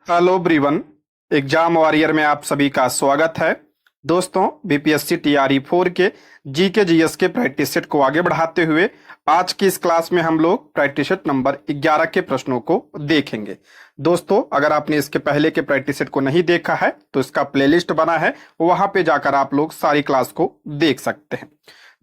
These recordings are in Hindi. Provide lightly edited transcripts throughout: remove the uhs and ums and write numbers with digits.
Hello everyone. एग्जाम वॉरियर में आप सभी का स्वागत है। दोस्तों, बीपीएससी टीआरई 4 के जीके जीएस के प्रैक्टिस सेट को आगे बढ़ाते हुए आज की इस क्लास में हम लोग प्रैक्टिस सेट नंबर 11 के प्रश्नों को देखेंगे। दोस्तों, अगर आपने इसके पहले के प्रैक्टिस सेट को नहीं देखा है तो इसका प्लेलिस्ट बना है, वहां पे जाकर आप लोग सारी क्लास को देख सकते हैं।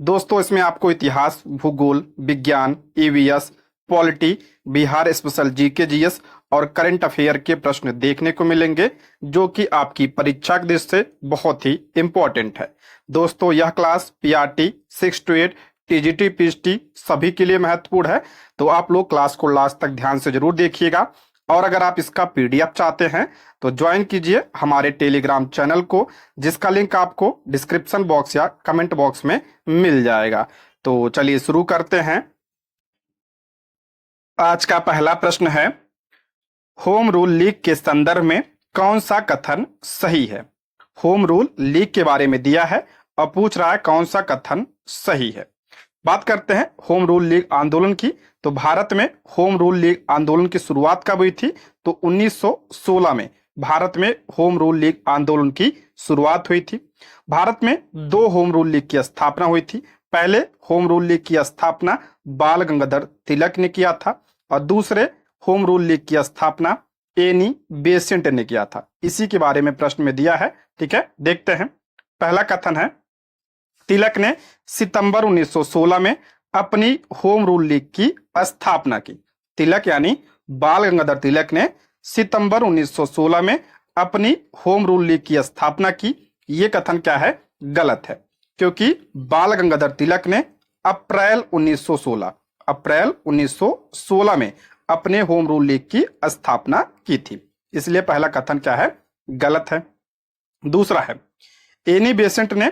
दोस्तों, इसमें आपको इतिहास, भूगोल, विज्ञान, EVS, polity, Bihar special GK GS और करंट अफेयर के प्रश्न देखने को मिलेंगे, जो कि आपकी परीक्षा की दृष्टि से बहुत ही इंपॉर्टेंट है। दोस्तों, यह class PRT 6 to 8 TGT PHT सभी के लिए महत्वपूर्ण है, तो आप लोग क्लास को लास्ट तक ध्यान से जरूर देखिएगा। और अगर आप इसका पीडीएफ चाहते हैं तो ज्वाइन कीजिए हमारे टेलीग्राम चैनल को, जिसका लिंक आपको डिस्क्रिप्शन बॉक्स या कमेंट बॉक्स में मिल जाएगा। तो चलिए शुरू करते हैं। आज का पहला प्रश्न है, होम रूल लीग के संदर्भ में कौन सा कथन सही है। होम रूल लीग के बारे में दिया है और पूछ रहा है कौन सा कथन सही है। बात करते हैं होम रूल लीग आंदोलन की। तो भारत में होम रूल लीग आंदोलन की शुरुआत कब हुई थी? तो 1916 में भारत में होम रूल लीग आंदोलन की शुरुआत हुई थी। भारत में दो होम रूल लीग की स्थापना हुई थी। पहले होम रूल लीग की स्थापना बाल गंगाधर तिलक ने किया था और दूसरे होम रूल लीग की स्थापना एनी बेसेंट ने किया था। इसी के बारे में प्रश्न में दिया है। ठीक है, देखते हैं। पहला कथन है, तिलक ने सितंबर 1916 में अपनी होम रूल लीग की स्थापना की। तिलक यानी बाल गंगाधर तिलक ने सितंबर 1916 में अपनी होम रूल लीग की स्थापना की। यह कथन क्या है? गलत है, क्योंकि बाल गंगाधर तिलक ने अप्रैल 1916 में अपने होम रूल लीग की स्थापना की थी। इसलिए पहला कथन क्या है? गलत है। दूसरा है, एनी बेसेंट ने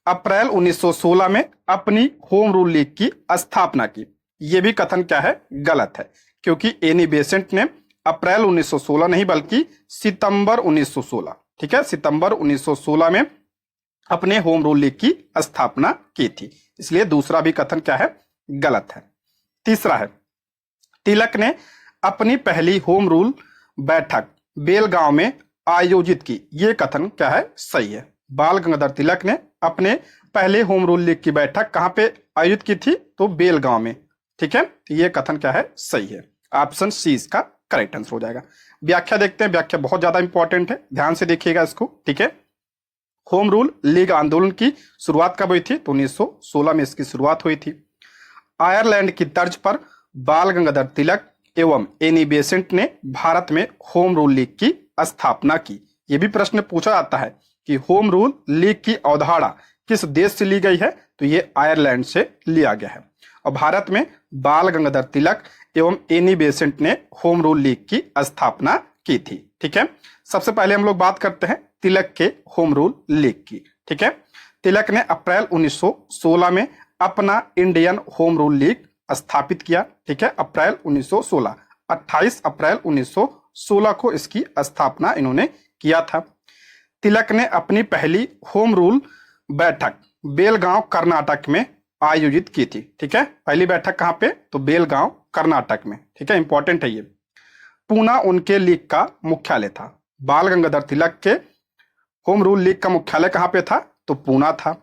अप्रैल 1916 में अपनी होम रूल लीग की स्थापना की। यह भी कथन क्या है? गलत है, क्योंकि एनी बेसेंट ने अप्रैल 1916 नहीं बल्कि सितंबर 1916, ठीक है, सितंबर 1916 में अपने होम रूल लीग की स्थापना की थी। इसलिए दूसरा भी कथन क्या है? गलत है। तीसरा है, तिलक ने अपनी पहली होम रूल बैठक बेलगांव में आयोजित की। यह कथन क्या है? सही है। बाल गंगाधर तिलक ने अपने पहले होम रूल लीग की बैठक कहां पे आयोजित की थी? तो बेलगांव में। ठीक है, तो यह कथन क्या है? सही है। ऑप्शन सी इसका करेक्ट आंसर हो जाएगा। व्याख्या देखते हैं। व्याख्या बहुत ज्यादा इंपॉर्टेंट है, ध्यान से देखिएगा इसको। ठीक है, होम रूल लीग आंदोलन की शुरुआत कब हुई थी? तो 1916 में इसकी शुरुआत हुई थी। आयरलैंड की तर्ज पर बाल गंगाधर तिलक एवं एनी बेसेंट ने भारत में होम रूल लीग की स्थापना की। यह भी प्रश्न पूछा जाता है कि होम रूल लीग की अवधारणा किस देश से ली गई है? तो यह आयरलैंड से लिया गया है। और भारत में बाल गंगाधर तिलक एवं एनी बेसेंट ने होम रूल लीग की स्थापना की थी। ठीक है, सबसे पहले हम लोग बात करते हैं तिलक के होम रूल लीग की। ठीक है, तिलक ने अप्रैल 1916 में अपना इंडियन होम रूल लीग स्थापित किया। ठीक है, अप्रैल 1916, 28 अप्रैल 1916 को इसकी स्थापना इन्होंने किया था। तिलक ने अपनी पहली होम रूल बैठक बेलगांव कर्नाटक में आयोजित की थी। ठीक है, पहली बैठक कहां पे? तो बेलगांव कर्नाटक में। ठीक है, इंपॉर्टेंट है ये। पूना उनके लीग का मुख्यालय था। बाल गंगाधर तिलक के होम रूल लीग का मुख्यालय कहां पे था? तो पूना था।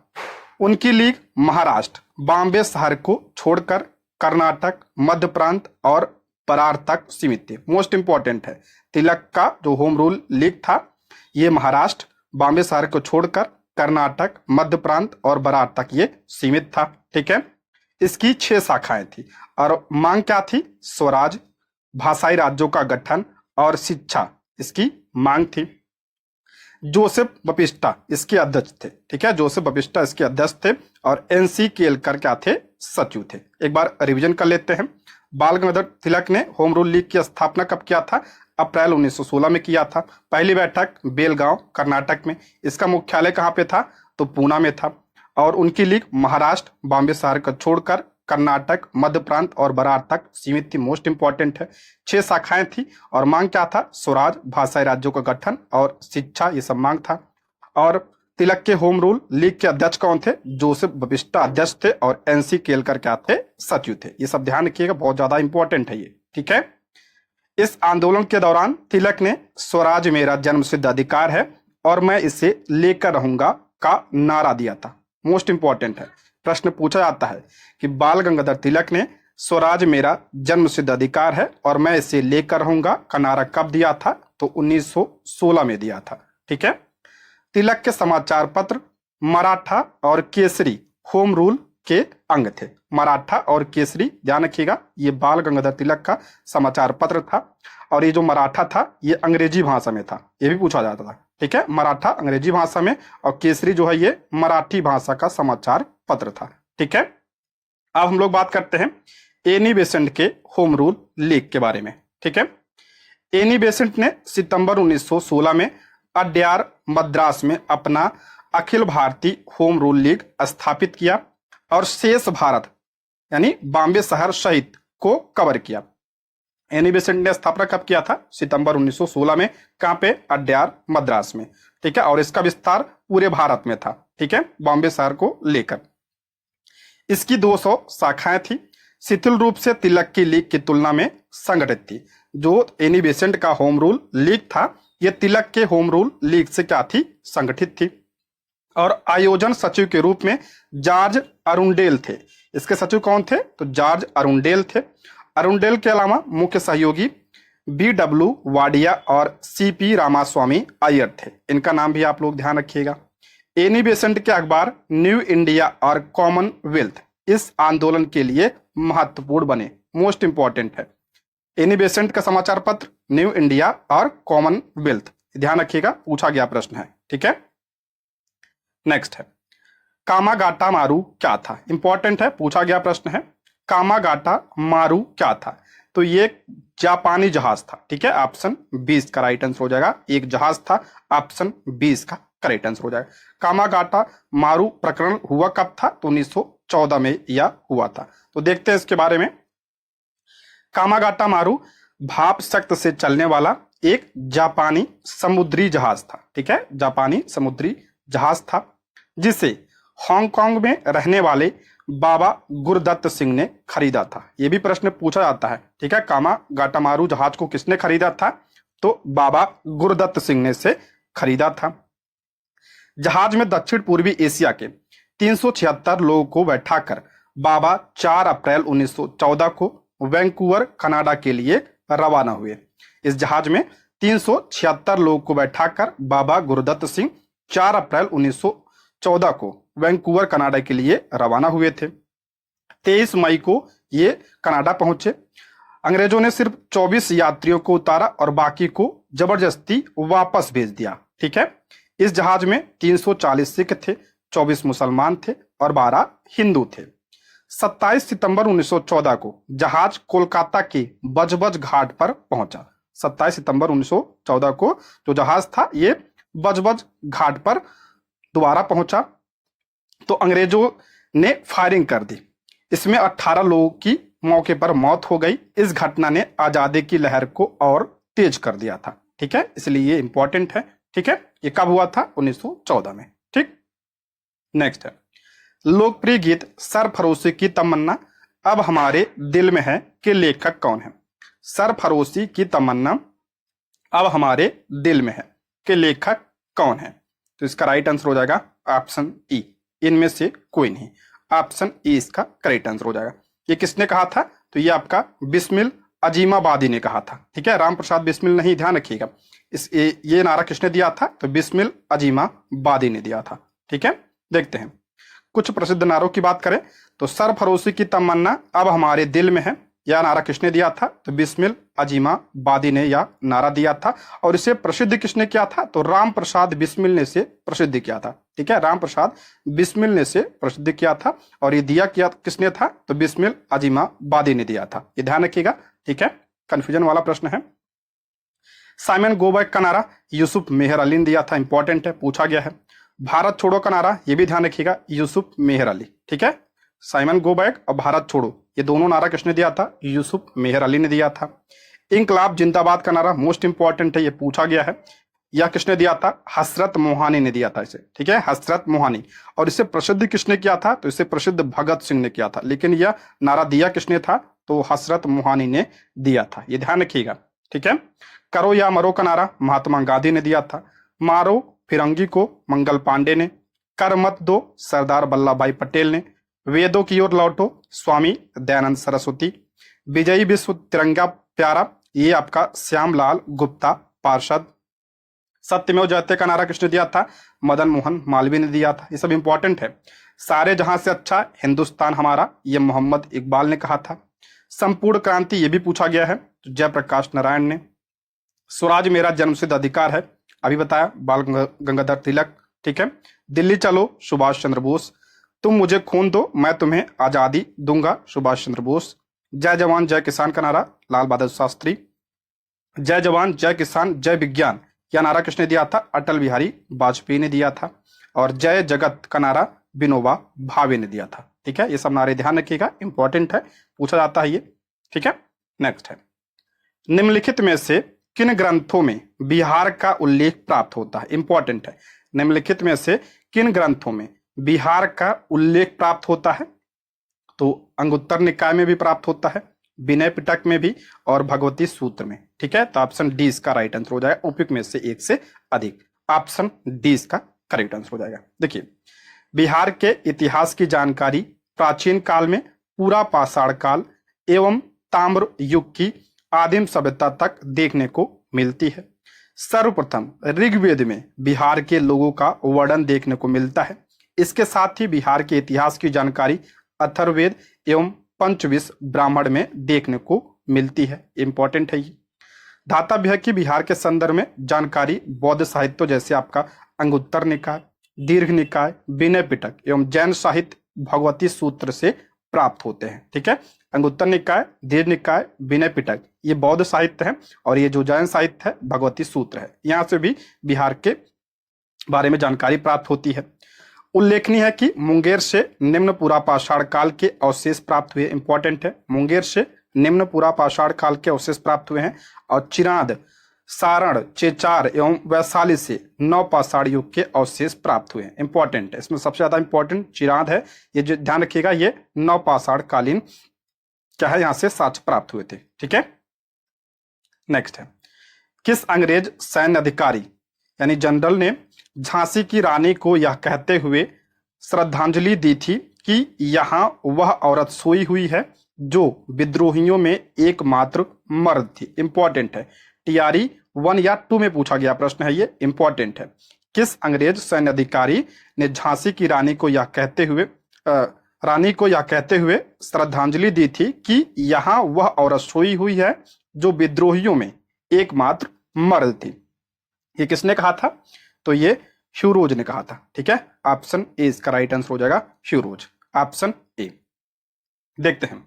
उनकी लीग महाराष्ट्र बॉम्बे शहर को छोड़कर कर्नाटक, मध्य प्रांत और बरार तक सीमित थी। मोस्ट इंपॉर्टेंट है, तिलक का जो होम रूल लीग था ये महाराष्ट्र बॉम्बे शहर को छोड़कर कर्नाटक, मध्य प्रांत और बरार तक ये सीमित था। ठीक है, इसकी 6 शाखाएं थी और मांग क्या थी? स्वराज, भाषाई राज्यों का गठन और शिक्षा इसकी मांग थी। जोसेफ बपिस्टा इसके अध्यक्ष थे। ठीक है, जोसेफ बपिस्टा इसके अध्यक्ष थे और एनसी केलकर क्या थे? सचिव थे। एक बार रिवीजन कर लेते हैं। बाल गंगाधर तिलक ने होम रूल लीग की स्थापना कब किया था? अप्रैल 1916 में किया था। पहली बैठक बेलगांव कर्नाटक में। इसका मुख्यालय कहां पे था? तो पूना में था। और उनकी लीग महाराष्ट्र बॉम्बे शहर को छोड़कर कर्नाटक, मध्य प्रांत और बरार तक सीमित थी। मोस्ट इंपॉर्टेंट है। 6 शाखाएं थी और मांग क्या था? स्वराज, भाषाई राज्यों का गठन और शिक्षा, ये सब मांग था। और तिलक के होम रूल लीग के अध्यक्ष कौन थे? जोसेफ बपिस्टा अध्यक्ष थे और एनसी केलकर क्या थे? सचिव थे। ये सब ध्यान रखिएगा, बहुत ज्यादा इंपॉर्टेंट है ये। ठीक है, इस आंदोलन के दौरान तिलक ने स्वराज मेरा जन्मसिद्ध अधिकार है और मैं इसे लेकर रहूंगा का नारा दिया था। मोस्ट इंपॉर्टेंट है, प्रश्न पूछा जाता है कि बाल गंगाधर तिलक ने स्वराज मेरा जन्मसिद्ध अधिकार है और मैं इसे लेकर रहूंगा का नारा कब दिया था? तो 1916 में दिया था। ठीक है। तिलक के समाचार पत्र मराठा और केसरी होम रूल के अंग थे। मराठा और केसरी, ध्यान रखिएगा, ये बाल गंगाधर तिलक का समाचार पत्र था और ये जो मराठा था ये अंग्रेजी भाषा में था, ये भी पूछा जाता था। ठीक है, मराठा अंग्रेजी भाषा में और केसरी जो है ये मराठी भाषा का समाचार पत्र था। ठीक है, अब हम लोग बात करते हैं एनी बेसेंट के होम रूल लीग के बारे में। ठीक है, एनी बेसेंट ने सितंबर 1916 में अड्यार मद्रास में अपना Akhil Bharatiya home rule league स्थापित किया और शेष भारत यानी बॉम्बे शहर सहित को कवर किया। एनी बेसेंट ने स्थापना कब किया था? सितंबर 1916 में। कहां पे? अड्यार मद्रास में। ठीक है, और इसका विस्तार पूरे भारत में था। ठीक है, बॉम्बे शहर को लेकर। इसकी 200 शाखाएं थी। शिथिल रूप से तिलक की लीग की तुलना में संगठित थी। जो एनी बेसेंट का होम रूल लीग था यह तिलक के होम रूल लीग से क्या थी? संगठित थी। और आयोजन सचिव के रूप में जॉर्ज अरुंडेल थे। इसके सचिव कौन थे? तो जॉर्ज अरुंडेल थे। अरुंडेल के अलावा मुख्य सहयोगी BW वाडिया और CP रामास्वामी अय्यर थे। इनका नाम भी आप लोग ध्यान रखिएगा। एनी बेसेंट के अखबार न्यू इंडिया और कॉमनवेल्थ इस आंदोलन के लिए महत्वपूर्ण बने। मोस्ट इंपॉर्टेंट है, एनी बेसेंट का समाचार पत्र न्यू इंडिया और कॉमनवेल्थ, ध्यान रखिएगा, पूछा गया प्रश्न है। ठीक है, नेक्स्ट है कामागाटा मारू क्या था? इंपॉर्टेंट है, पूछा गया प्रश्न है। कामागाटा मारू क्या था? तो ये जापानी जहाज था। ठीक है, ऑप्शन 20 का राइट आंसर हो जाएगा। एक जहाज था, ऑप्शन 20 का करेक्ट आंसर हो जाएगा। कामागाटा मारू प्रकरण हुआ कब था? तो 1914 में यह हुआ था। तो देखते हैं इसके बारे में। कामागाटा मारू भाप शक्ति से चलने वाला एक जापानी समुद्री जहाज था। ठीक है, जापानी समुद्री जहाज था जिसे हांगकांग में रहने वाले बाबा गुरदत्त सिंह ने खरीदा था। यह भी प्रश्न पूछा जाता है। ठीक है, कामागाटा मारू जहाज को किसने खरीदा था? तो बाबा गुरदत्त सिंह ने इसे खरीदा था। जहाज में दक्षिण पूर्वी एशिया के 376 लोगों को बैठाकर बाबा 4 अप्रैल 1914 को वैंकूवर कनाडा के लिए रवाना हुए। इस जहाज में 376 लोगों को बैठाकर बाबा गुरदत्त सिंह 4 अप्रैल 1914 को वैंकूवर कनाडा के लिए रवाना हुए थे। 23 मई को ये कनाडा पहुंचे। अंग्रेजों ने सिर्फ 24 यात्रियों को उतारा और बाकी को जबरदस्ती वापस भेज दिया। ठीक है, इस जहाज में 340 सिख थे, 24 मुसलमान थे और 12 हिंदू थे। 27 सितंबर 1914 को जहाज कोलकाता के बजबज घाट पर पहुंचा। 27 सितंबर 1914 को जो जहाज था ये बजबज घाट पर दोबारा पहुंचा तो अंग्रेजों ने फायरिंग कर दी। इसमें 18 लोगों की मौके पर मौत हो गई। इस घटना ने आजादी की लहर को और तेज कर दिया था। ठीक है, इसलिए ये इंपॉर्टेंट है। ठीक है, ये कब हुआ था? 1914 में। ठीक, नेक्स्ट है लोकप्रिय गीत सरफरोशी की तमन्ना अब हमारे दिल में है के लेखक कौन है? सरफरोशी की तमन्ना अब हमारे दिल में है के लेखक कौन है? तो इसका राइट आंसर हो जाएगा ऑप्शन ई, इनमें से कोई नहीं। ऑप्शन ई इसका करेक्ट आंसर हो जाएगा। ये किसने कहा था? तो ये आपका बिस्मिल अजीमाबादी ने कहा था। ठीक है, राम प्रसाद बिस्मिल नहीं, ध्यान रखिएगा। ये नारा किसने दिया था? तो बिस्मिल अजीमाबादी ने दिया था। ठीक है, देखते हैं कुछ प्रसिद्ध नारों की बात करें तो सरफरोशी की तमन्ना अब हमारे दिल में है, यह नारा किसने दिया था? तो बिस्मिल अजीमाबादी ने यह नारा दिया था। और इसे प्रसिद्ध किसने किया था? तो राम प्रसाद बिस्मिल ने इसे प्रसिद्ध किया था। ठीक है, राम प्रसाद बिस्मिल ने इसे प्रसिद्ध किया था। और ये दिया किया किसने था? तो बिस्मिल अजीमाबादी ने दिया था। ये ध्यान रखिएगा। ठीक है, कंफ्यूजन वाला प्रश्न है। साइमन गो बैक का नारा यूसुफ मेहर अली ने दिया था। इंपॉर्टेंट है, पूछा गया है। भारत छोड़ो का नारा ये भी ध्यान रखिएगा, यूसुफ मेहर अली। ठीक है, साइमन गो बैक और भारत छोड़ो ये दोनों नारा किसने दिया था? यूसुफ मेहर अली ने दिया था। इंकलाब जिंदाबाद का नारा मोस्ट इंपॉर्टेंट है, ये पूछा गया है। यह किसने दिया था? हसरत मोहानी ने दिया था इसे। ठीक है, हसरत मोहानी। और इसे प्रसिद्ध किसने किया था? तो इसे प्रसिद्ध भगत सिंह ने किया था। लेकिन यह नारा दिया किसने था? तो हसरत मोहानी ने दिया था। ये ध्यान रखिएगा। ठीक है। करो या मरो का नारा महात्मा गांधी ने दिया था। मारो फिरंगी को मंगल पांडे ने। कर मत दो सरदार वल्लभ भाई पटेल ने। वेदों की ओर लौटो स्वामी दयानंद सरस्वती। विजयी विश्व तिरंगा प्यारा, ये आपका श्यामलाल गुप्ता पार्षद। सत्यमेव जयते का नारा किसने दिया था? मदन मोहन मालवीय ने दिया था। ये सब इंपॉर्टेंट है। सारे जहां से अच्छा हिंदुस्तान हमारा, ये मोहम्मद इकबाल ने कहा था। संपूर्ण क्रांति, ये भी पूछा गया है, तो जयप्रकाश नारायण ने। स्वराज मेरा जन्मसिद्ध अधिकार है, अभी बताया, बाल गंगाधर तिलक। ठीक है। दिल्ली चलो सुभाष चंद्र बोस। तुम मुझे खून दो मैं तुम्हें आजादी दूंगा, सुभाष चंद्र बोस। जय जवान जय किसान का नारा लाल बहादुर शास्त्री। जय जवान जय किसान जय विज्ञान, यह नारा किसने दिया था? अटल बिहारी वाजपेयी ने दिया था। और जय जगत का नारा विनोबा भावे ने दिया था। ठीक है। ये सब नारे ध्यान रखिएगा, इंपॉर्टेंट है, पूछा जाता है ये। ठीक है। नेक्स्ट है, निम्नलिखित में से किन ग्रंथों में बिहार का उल्लेख प्राप्त होता है? इंपॉर्टेंट है। निम्नलिखित में से किन ग्रंथों में बिहार का उल्लेख प्राप्त होता है? तो अंगुत्तर निकाय में भी प्राप्त होता है, विनय पिटक में भी, और भगवती सूत्र में। ठीक है। तो ऑप्शन डी इसका राइट आंसर हो जाएगा। उपयुक्त में से एक से अधिक, ऑप्शन डी इसका करेक्ट आंसर हो जाएगा। देखिए, बिहार के इतिहास की जानकारी प्राचीन काल में, पूरा पाषाण काल एवं ताम्र युग की आदिम सभ्यता तक देखने को मिलती है। सर्वप्रथम ऋग्वेद में बिहार के लोगों का वर्णन देखने को मिलता है। इसके साथ ही बिहार के इतिहास की जानकारी अथर्ववेद एवं पंचविश ब्राह्मण में देखने को मिलती है। इंपॉर्टेंट है ये। धातव्य है कि बिहार के संदर्भ में जानकारी बौद्ध साहित्य जैसे आपका अंगुत्तर निकाय, दीर्घ निकाय, विनय पिटक एवं जैन साहित्य भगवती सूत्र से प्राप्त होते हैं। ठीक है। अंगुत्तर निकाय, दीर्घ निकाय, विनय पिटक, ये बौद्ध साहित्य है, और ये जो जैन साहित्य है भगवती सूत्र है, यहां से भी बिहार के बारे में जानकारी प्राप्त होती है। उल्लेखनीय है कि मुंगेर से निम्न पुरा पाषाण काल के अवशेष प्राप्त हुए। इंपॉर्टेंट है, मुंगेर से निम्न पुरा पाषाण काल के अवशेष प्राप्त हुए हैं। और चिरांद, सारण, चेचार एवं वैशाली से नवपाषाण युग के अवशेष प्राप्त हुए हैं। इंपॉर्टेंट है, इसमें सबसे ज्यादा इंपॉर्टेंट चिरांद है, ये जो ध्यान रखिएगा, ये नवपाषाण कालीन क्या है, यहां से साक्ष्य प्राप्त हुए थे। ठीक है। नेक्स्ट है, किस अंग्रेज सैन्य अधिकारी यानी जनरल ने झांसी की रानी को यह कहते हुए श्रद्धांजलि दी थी कि यहां वह औरत सोई हुई है जो विद्रोहियों में एकमात्र मर्द थी? इंपॉर्टेंट है, टीआरई 1 या 2 में पूछा गया प्रश्न है ये, इंपॉर्टेंट है। किस अंग्रेज सैन्य अधिकारी ने झांसी की रानी को यह कहते हुए श्रद्धांजलि दी थी कि यहां वह औरत सोई हुई है जो विद्रोहियों में एकमात्र मर्द थी? ये किसने कहा था? तो ये ह्यूरोज ने कहा था। ठीक है। ऑप्शन ए इसका राइट आंसर हो जाएगा, ह्यूरोज, ऑप्शन ए। देखते हैं,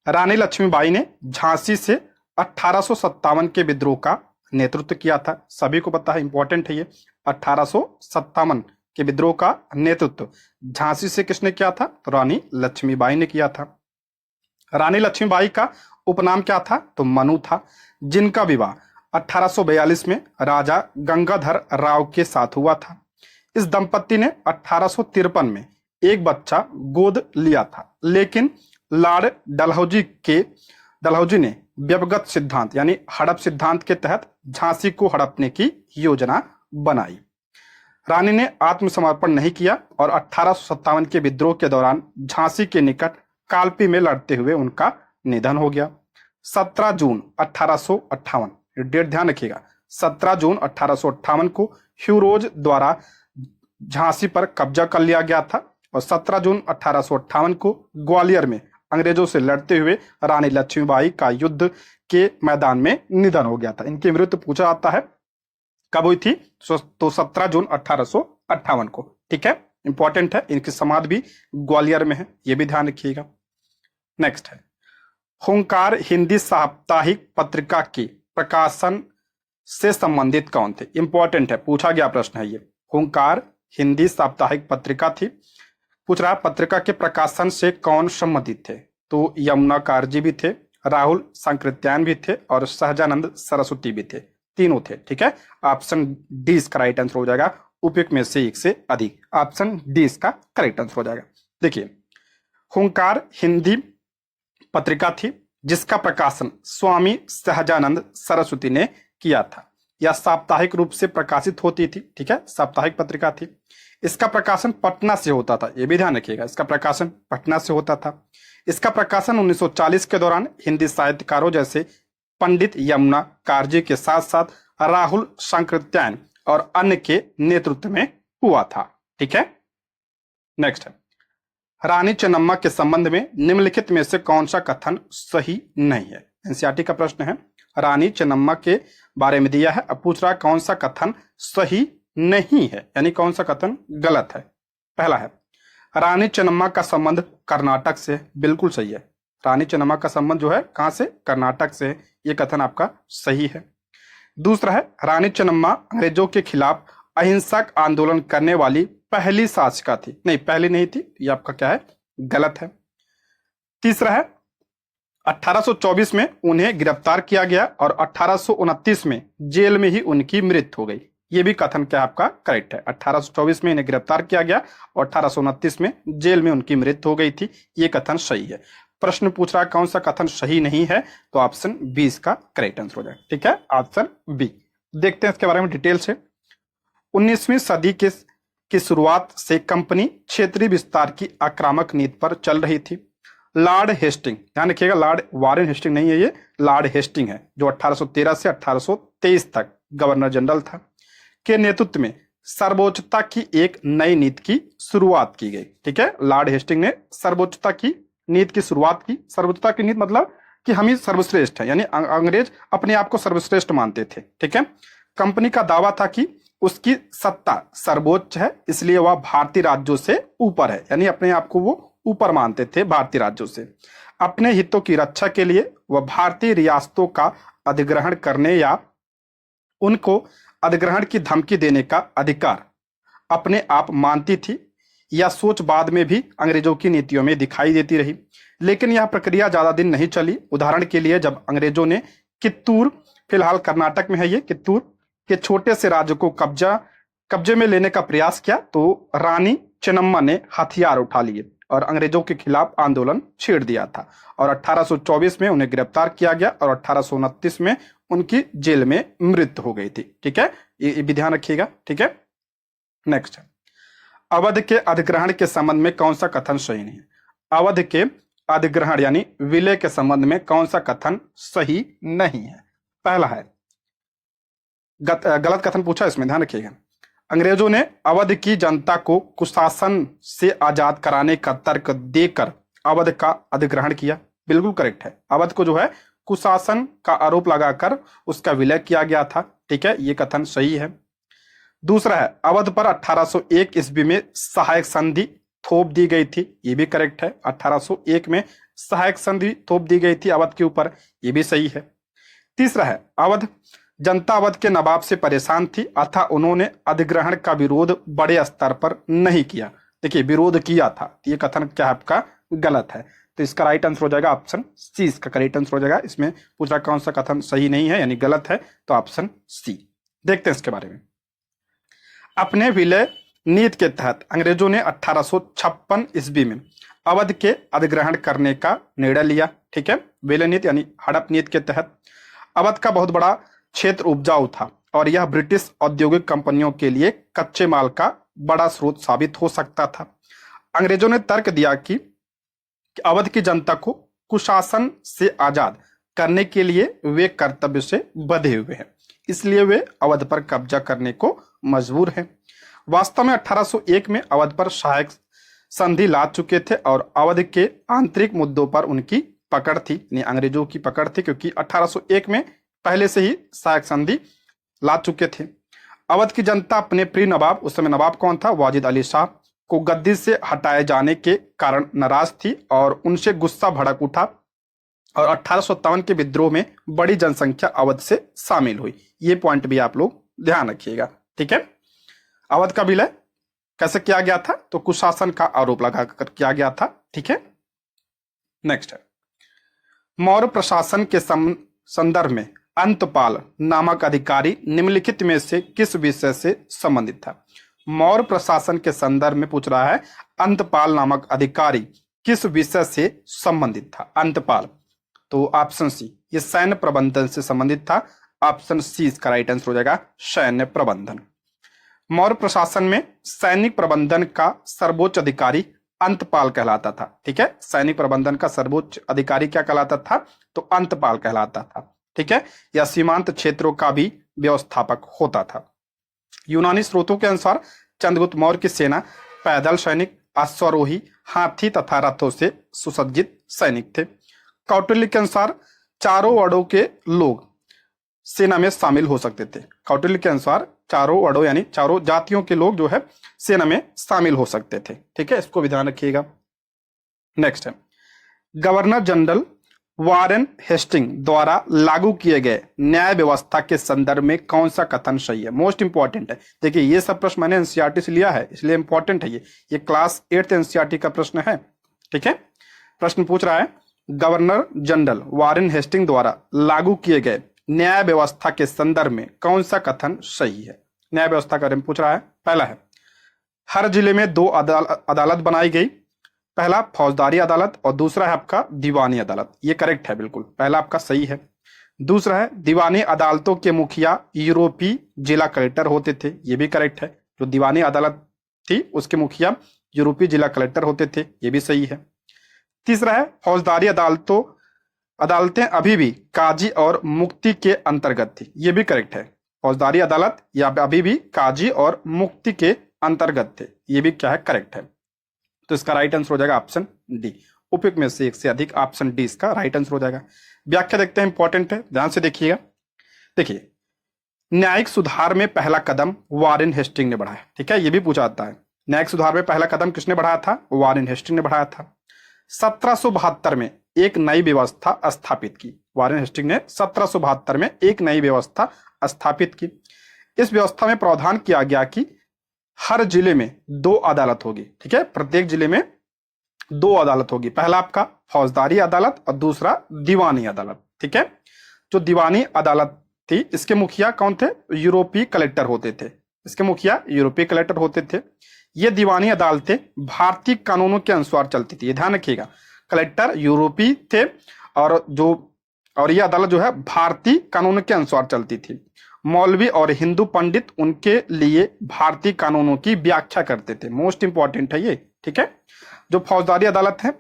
रानी लक्ष्मीबाई ने झांसी से 1857 के विद्रोह का नेतृत्व किया था। सभी को पता है, इंपॉर्टेंट है ये। 1857 के विद्रोह का नेतृत्व झांसी से किसने किया था? तो रानी लक्ष्मीबाई ने किया था। रानी लक्ष्मीबाई का उपनाम क्या था? तो मनु था, जिनका विवाह 1842 में राजा गंगाधर राव के साथ हुआ था। इस दंपति ने 1853 में एक बच्चा गोद लिया था, लेकिन लॉर्ड डलहौजी ने व्यक्तिगत सिद्धांत यानी हड़प सिद्धांत के तहत झांसी को हड़पने की योजना बनाई। रानी ने आत्मसमर्पण नहीं किया और 1857 के विद्रोह के दौरान झांसी के निकट कालपी में लड़ते हुए उनका निधन हो गया। 17 जून 1858, डेट ध्यान रखिएगा, 17 जून 1858 को ह्यूरोज द्वारा झांसी पर कब्जा कर लिया गया था और 17 जून 1858 को ग्वालियर में अंग्रेजों से लड़ते हुए रानी लक्ष्मीबाई का युद्ध के मैदान में निधन हो गया था। इनकी मृत्यु पूछा जाता है कब हुई थी, तो 17 जून 1858 को। ठीक है, इंपॉर्टेंट है। इनकी समाधि भी ग्वालियर में है, यह भी ध्यान रखिएगा। नेक्स्ट है, हुंकार हिंदी साप्ताहिक पत्रिका की प्रकाशन से संबंधित कौन थे? इंपॉर्टेंट है, पूछा गया प्रश्न है ये। हुंकार हिंदी साप्ताहिक पत्रिका थी। पूछ रहा पत्रिका के प्रकाशन से कौन संबंधित थे? तो यमुना कारजी भी थे, राहुल सांकृत्यायन भी थे और सहजानंद सरस्वती भी थे, तीनों थे। ठीक है, ऑप्शन डी इसका राइट आंसर हो जाएगा, उपयुक्त में से एक से अधिक, ऑप्शन डी इसका करेक्ट आंसर हो जाएगा। देखिए, हुंकार हिंदी पत्रिका थी जिसका प्रकाशन स्वामी सहजानंद सरस्वती ने किया था। यह साप्ताहिक रूप से प्रकाशित होती थी, ठीक है, साप्ताहिक पत्रिका थी। इसका प्रकाशन पटना से होता था, यह भी ध्यान रखिएगा, इसका प्रकाशन पटना से होता था। इसका प्रकाशन 1940 के दौरान हिंदी साहित्यकारों जैसे पंडित यमुना कारजी के साथ साथ राहुल सांकृत्यायन और अन्य के नेतृत्व में हुआ था, ठीक है। नेक्स्ट है, रानी चेन्नम्मा के संबंध में निम्नलिखित में से कौन सा कथन सही नहीं है। एनसीईआरटी का प्रश्न है, रानी चेन्नम्मा के बारे में दिया है, अब पूछ रहा है कौन सा कथन सही नहीं है, यानी कौन सा कथन गलत है। पहला है, रानी चेन्नम्मा का संबंध कर्नाटक से, बिल्कुल सही है। रानी चेन्नम्मा का संबंध जो है कहां से, कर्नाटक से, यह कथन आपका सही है। दूसरा है, रानी चेन्नम्मा अंग्रेजों के खिलाफ अहिंसक आंदोलन करने वाली पहली शासिका थी, नहीं पहली नहीं थी, यह आपका क्या है, गलत है। तीसरा है, 1824 में उन्हें गिरफ्तार किया गया और 1829 में जेल में ही उनकी मृत्यु हो गई, ये भी कथन क्या आपका करेक्ट है। 1824 में इन्हें गिरफ्तार किया गया और 1829 में जेल में उनकी मृत्यु हो गई थी, ये कथन सही है। प्रश्न पूछ रहा है कौन सा कथन सही नहीं है, तो ऑप्शन बी इसका करेक्ट आंसर हो जाएगा, ठीक है, ऑप्शन बी। देखते हैं इसके बारे में डिटेल से। 19वीं सदी की शुरुआत से कंपनी क्षेत्रीय विस्तार की आक्रामक नीति पर चल रही थी। लॉर्ड हेस्टिंग, ध्यान रखिएगा, लॉर्ड वारेन हेस्टिंग नहीं है, ये लॉर्ड हेस्टिंग है, जो 1813 से 1823 तक गवर्नर जनरल था, के नेतृत्व में सर्वोच्चता की एक नई नीति की शुरुआत की गई, ठीक है। लॉर्ड हेस्टिंग ने सर्वोच्चता की नीति की शुरुआत की। सर्वोच्चता की नीति मतलब कि हम ही सर्वश्रेष्ठ है, यानी अंग्रेज अपने आप को सर्वश्रेष्ठ मानते थे, ठीक है। कंपनी का दावा था कि उसकी सत्ता सर्वोच्च है, इसलिए वह भारतीय राज्यों से ऊपर है, यानी अपने आप को वो ऊपर मानते थे भारतीय राज्यों से। अपने हितों की रक्षा के लिए वह भारतीय रियासतों का अधिग्रहण करने या उनको अधिग्रहण की धमकी देने का अधिकार अपने आप मानती थी। यह सोच बाद में भी अंग्रेजों की नीतियों में दिखाई देती रही, लेकिन यह प्रक्रिया ज्यादा दिन नहीं चली। उदाहरण के लिए, जब अंग्रेजों ने कित्तूर, फिलहाल कर्नाटक में है ये, कित्तूर के छोटे से राज्य को कब्जे में लेने का प्रयास किया, तो रानी चेन्नम्मा ने हथियार उठा लिए और अंग्रेजों के खिलाफ आंदोलन छेड़ दिया था और 1824 में उन्हें गिरफ्तार किया गया और 1829 में उनकी जेल में मृत्यु हो गई थी, ठीक है, ये भी ध्यान रखिएगा, ठीक है। नेक्स्ट है, अवध के अधिग्रहण के संबंध में कौन सा कथन सही नहीं है। अवध के अधिग्रहण यानी विलय के संबंध में कौन सा कथन सही नहीं है। पहला है, गलत कथन पूछा, इसमें ध्यान रखिएगा। अंग्रेजों ने अवध की जनता को कुशासन से आजाद कराने का तर्क देकर अवध का अधिग्रहण किया, बिल्कुल करेक्ट है। अवध को जो है कुशासन का आरोप लगाकर उसका विलय किया गया था, ठीक है, ये कथन सही है। दूसरा है, अवध पर 1801 ईस्वी में सहायक संधि थोप दी गई थी, ये भी करेक्ट है। 1801 में सहायक संधि थोप दी गई थी अवध के ऊपर, ये भी सही है। तीसरा है, जनता अवध के नवाब से परेशान थी अतः उन्होंने अधिग्रहण का विरोध बड़े स्तर पर नहीं किया। देखिए, विरोध किया था, ये कथन क्या आपका गलत है, तो इसका राइट आंसर हो जाएगा ऑप्शन सी, इसका करेक्ट आंसर हो जाएगा। इसमें पूछा कौन सा कथन सही नहीं है यानी गलत है, तो ऑप्शन सी। देखते हैं इसके बारे में। अपने विलय नीति के तहत अंग्रेजों ने 1856 ईस्वी में अवध के अधिग्रहण करने का निर्णय लिया, ठीक है। विलय नीति यानी हड़प नीति के तहत अवध का बहुत बड़ा क्षेत्र उपजाऊ था और यह ब्रिटिश औद्योगिक कंपनियों के लिए कच्चे माल का बड़ा स्रोत साबित हो सकता था। अंग्रेजों ने तर्क दिया कि अवध की जनता को कुशासन से आजाद करने के लिए वे कर्तव्य से बंधे हुए हैं, इसलिए वे अवध पर कब्जा करने को मजबूर हैं। वास्तव में 1801 में अवध पर सहायक संधि ला चुके थे और अवध के आंतरिक मुद्दों पर उनकी पकड़ थी, यानी अंग्रेजों की पकड़ थी, क्योंकि 1801 में पहले से ही सहायक संधि ला चुके थे। अवध की जनता अपने प्रिय नवाब, उस समय नवाब कौन था, वाजिद अली शाह, को गद्दी से हटाए जाने के कारण नाराज थी और उनसे गुस्सा भड़क उठा और 1857 के विद्रोह में बड़ी जनसंख्या अवध से शामिल हुई। ये पॉइंट भी आप लोग ध्यान रखिएगा, ठीक है। अवध का विलय कैसे किया गया था, तो कुशासन का आरोप लगाकर किया गया था, ठीक है। नेक्स्ट है, मौर्य प्रशासन के संदर्भ में अंतपाल नामक अधिकारी निम्नलिखित में से किस विषय से संबंधित था। मौर्य प्रशासन के संदर्भ में पूछ रहा है, अंतपाल नामक अधिकारी किस विषय से संबंधित था। अंतपाल, तो ऑप्शन सी ये सैन्य प्रबंधन से संबंधित था। ऑप्शन सी इसका राइट आंसर हो जाएगा, सैन्य प्रबंधन। मौर्य प्रशासन में सैनिक प्रबंधन का सर्वोच्च अधिकारी अंतपाल कहलाता था। ठीक है, सैनिक प्रबंधन का सर्वोच्च अधिकारी क्या कहलाता था? तो अंतपाल कहलाता था। ठीक है, या सीमांत क्षेत्रों का भी व्यवस्थापक होता था। यूनानी स्रोतों के अनुसार चंद्रगुप्त मौर्य की सेना पैदल सैनिक, अश्वारोही, हाथी तथा रथों से सुसज्जित सैनिक थे। कौटिल्य के अनुसार चारों वर्णों के लोग सेना में शामिल हो सकते थे। कौटिल्य के अनुसार चारों वर्णों यानी चारों जातियों के लोग जो है सेना में शामिल हो सकते थे। ठीक है, इसको भी ध्यान रखिएगा। नेक्स्ट है, गवर्नर जनरल वारेन हेस्टिंग द्वारा लागू किए गए न्याय व्यवस्था के संदर्भ में कौन सा कथन सही है? मोस्ट इंपॉर्टेंट है। देखिए ये सब प्रश्न मैंने एनसीईआरटी से लिया है, इसलिए इंपॉर्टेंट है ये क्लास 8th एनसीईआरटी का प्रश्न है। ठीक है, प्रश्न पूछ रहा है गवर्नर जनरल वारेन हेस्टिंग द्वारा लागू किए गए न्याय व्यवस्था के संदर्भ में कौन सा कथन सही है? न्याय व्यवस्था के बारे में पूछ रहा है। पहला है, हर जिले में 2 अदालत बनाई गई। पहला फौजदारी अदालत और दूसरा है आपका दीवानी अदालत। ये करेक्ट है, बिल्कुल पहला आपका सही है। दूसरा है, दीवानी अदालतों के मुखिया यूरोपीय जिला कलेक्टर होते थे। ये भी करेक्ट है। जो दीवानी अदालत थी उसके मुखिया यूरोपीय जिला कलेक्टर होते थे। ये भी सही है। तीसरा है, फौजदारी अदालतें अभी भी काजी और मुफ्ती के अंतर्गत थी। ये भी करेक्ट है। फौजदारी अदालत या अभी भी काजी और मुफ्ती के अंतर्गत थे। ये भी क्या है? करेक्ट है। तो इसका राइट आंसर हो जाएगा ऑप्शन डी। उपयुक्त में से एक से अधिक, ऑप्शन डी इसका राइट आंसर हो जाएगा। व्याख्या देखते हैं, इंपॉर्टेंट है, ध्यान से देखिएगा। देखिए, न्यायिक सुधार में पहला कदम वारेन हेस्टिंग ने बढ़ाया। ठीक है, ये भी पूछा जाता है। न्यायिक सुधार में पहला कदम किसने बढ़ाया था? वारेन हेस्टिंग ने बढ़ाया था। 1772 में एक नई व्यवस्था स्थापित की। वारेन हेस्टिंग ने 1772 में एक नई व्यवस्था स्थापित की। इस व्यवस्था में प्रावधान किया गया कि हर जिले में 2 अदालत होगी। ठीक है, प्रत्येक जिले में 2 अदालत होगी। पहला आपका फौजदारी अदालत और दूसरा दीवानी अदालत। ठीक है, जो दीवानी अदालत थी इसके मुखिया कौन थे? यूरोपीय कलेक्टर होते थे। इसके मुखिया यूरोपीय कलेक्टर होते थे। ये दीवानी अदालतें भारतीय कानूनों के अनुसार चलती थी। ये ध्यान रखिएगा, कलेक्टर यूरोपीय थे और ये अदालत जो है भारतीय कानूनों के अनुसार चलती थी। मौलवी और हिंदू पंडित उनके लिए भारतीय कानूनों की व्याख्या करते थे। मोस्ट इंपॉर्टेंट है ये। ठीक है, जो फौजदारी अदालत है